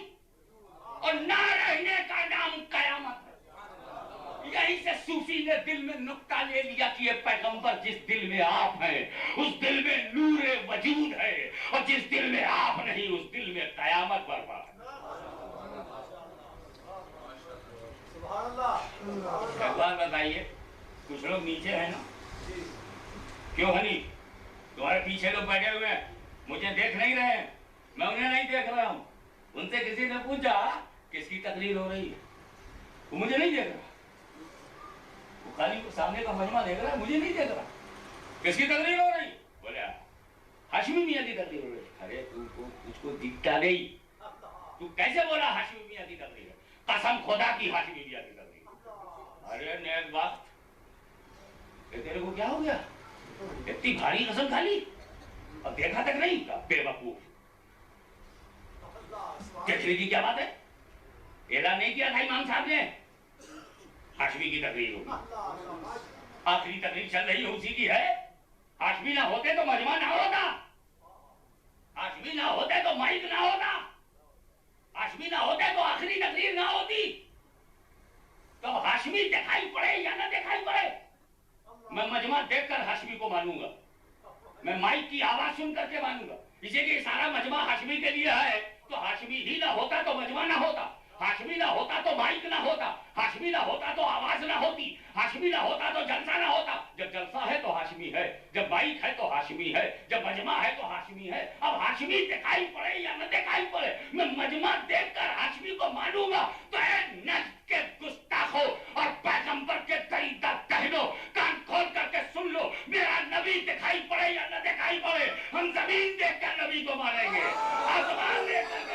और ना रहने का नाम कयामत है। यहीं से सूफी ने दिल में नुक्ता ले लिया कि ये पैगंबर जिस दिल में आप हैं उस दिल में नूरे वजूद है, और जिस दिल में आप नहीं उस दिल में कयामत बर्पा है। एक बात बताइए, कुछ लोग नीचे हैं ना, क्यों हनी? तुम्हारे पीछे लोग बैठे हुए हैं, मुझे देख नहीं रहे हैं, मैं उन्हें नहीं देख रहा हूं। उनसे किसी ने पूछा किसकी तकरीर हो रही है, वो मुझे नहीं देख रहा, वो खाली सामने का मजमा देख रहा है, मुझे नहीं देख रहा। किसकी तकरीर हो रही? बोले हाशमी मियां की तकरीर हो रही। अरे तू उसको दिखता नहीं, तू कैसे बोला हाशमी मियां की तकरीर? कसम खुदा की हाशमी मियां की तकरीर। अरे नेक वक्त, तेरे को क्या हो गया? इतनी भारी कसम खा ली और देखा तक नहीं? बेवकूफ, देखने की क्या बात है? ऐलान नहीं किया था इमाम साहब ने हाशमी की तकरीर होगी, आखिरी तकरीर चल रही है उसी की है। हाशमी ना होते तो मजमा ना होता, हाशमी ना होते तो माइक ना होता, हाशमी ना होते तो आखिरी तकरीर ना होती। तो हाशमी दिखाई पड़े या ना दिखाई पड़े, मैं मजमा देखकर हाशमी को मानूंगा, मैं माइक की आवाज सुन करके मानूंगा। इसीलिए सारा मजमा हाशमी के लिए है। तो हाशमी ही ना होता तो मजमा ना होता, हाशमी ना होता तो माइक ना होता, हाशमी ना होता तो आवाज ना होती, हाशमी ना होता तो जलसा ना होता। जब जलसा है तो हाशमी है, जब माइक है तो हाशमी है, जब मजमा है तो हाशमी है। अब हाशमी दिखाई पड़े या न दिखाई पड़े, मैं मजमा देखकर हाशमी को मानूंगा। तो नज्द के गुस्ताखो और पैगंबर के दरीदा कहनो, कान खोल करके सुन लो, मेरा नबी दिखाई पड़े या न दिखाई पड़े, हम जमीन देखकर नबी को मानेंगे, आसमान देखकर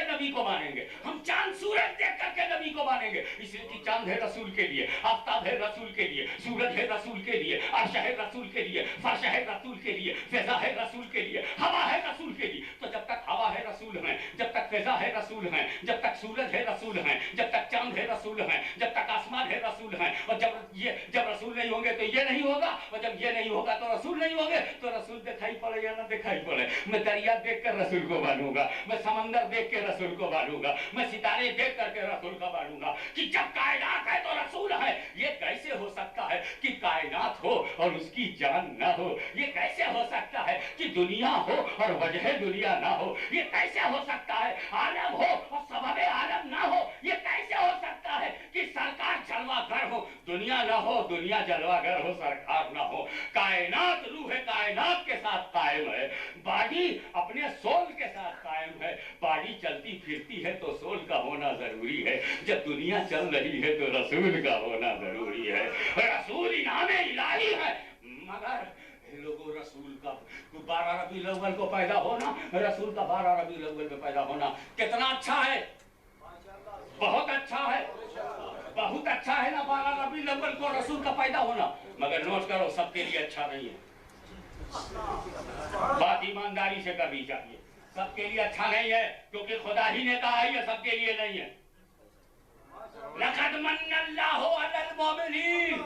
नबी को मानेंगे, हम चांद सूरज देख करके नबी को मानेंगे। इसलिए कि चांद है रसूल के लिए, आफ्ताब है रसूल के लिए, सूरज है रसूल के लिए, अर्श है रसूल के लिए, फर्श है रसूल के लिए, फिजा है रसूल के लिए, हवा है रसूल के लिए। तो जब तक हवा है रसूल है, जब तक फिजा है रसूल है, जब तक सूरज है रसूल है, जब तक चांद है रसूल है, जब तक आसमान है रसूल है। और जब रसूल नहीं होंगे तो ये नहीं होगा, और जब ये नहीं होगा तो रसूल नहीं होंगे। तो रसूल दिखाई पड़े या ना दिखाई पड़े, मैं दरिया देख कर रसूल को मानूंगा, मैं समंदर देख के रसूल को मानूंगा, मैं सितारे देख करके रसूल को मानूंगा। कि जब कायनात है तो रसूल है। ये कैसे हो सकता है कि कायनात हो और उसकी जान ना हो? ये कैसे हो सकता है कि दुनिया हो और वजह दुनिया ना हो? ये कैसे हो सकता है आलम हो और सबब आलम ना हो? ये कैसे हो सकता है कि सरकार जलवागर हो, दुनिया ना हो, दुनिया जलवागर हो, सरकार ना हो? कायनात रूह कायनात के साथ कायम है, बॉडी अपने सोल के साथ कायम है। बॉडी चलती फिरती है तो सोल का होना जरूरी है। जब दुनिया चल रही है तो रसूल का होना जरूरी है। रसूल इनाम इलाही है। मगर लोगों रसूल का 12 रबीउल अव्वल को पैदा होना, रसूल का 12 रबीउल अव्वल में पैदा होना कितना अच्छा है, बहुत अच्छा है, बहुत अच्छा है ना 12 रबीउल अव्वल को रसूल का पैदा होना। मगर नोट करो, सबके लिए अच्छा नहीं है। बात ईमानदारी से करनी चाहिए, सबके लिए अच्छा नहीं है, क्योंकि खुदा ही ने कहा है ये सबके लिए नहीं है। लक़द मन्नल्लाहु अलल मोमिनीन,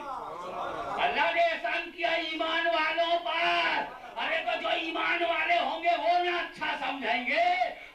अल्लाह ने एहसान किया ईमान वालों पर। अरे तो जो ईमान वाले होंगे वो ना अच्छा समझेंगे,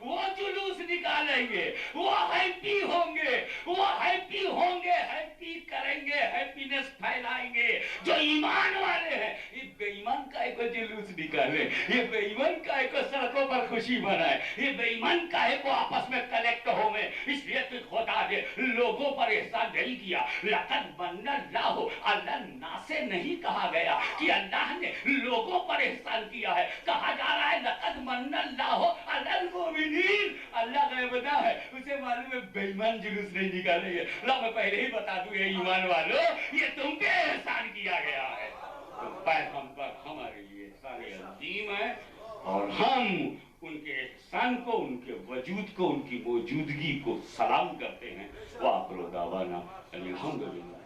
वो जुलूस निकालेंगे, वो हैप्पी होंगे, वो हैप्पी होंगे, हैप्पी करेंगे, हैप्पीनेस फैलाएंगे। जो ईमान वाले हैं, ये बेईमान काहे को जुलूस निकाले, ये बेईमान काहे को सड़कों पर खुशी मनाए, ये बेईमान काहे को आपस में कलेक्ट हो में। इसलिए तो खुदा ने लोगों पर एहसान नहीं किया। लक़द मन्नल्लाहु अलल नास से नहीं कहा गया कि अल्लाह ने लोगों पर एहसान किया है, कहा जा रहा है लक़द मन्नल्लाहु अलल मोमिनीन। अल्लाह गैबदा है, उसे मालूम है बेईमान जुलूस नहीं निकालेंगे। लो मैं पहले ही बता दूं, ये ईमान वालों, ये तुम पे एहसान किया गया है, हम पर हमारे लिए एहसान अजीम है। और हम उनके एहसान को, उनके वजूद को, उनकी मौजूदगी को सलाम करते हैं। वाक़िरु दावाना अल्हम्दुलिल्लाह।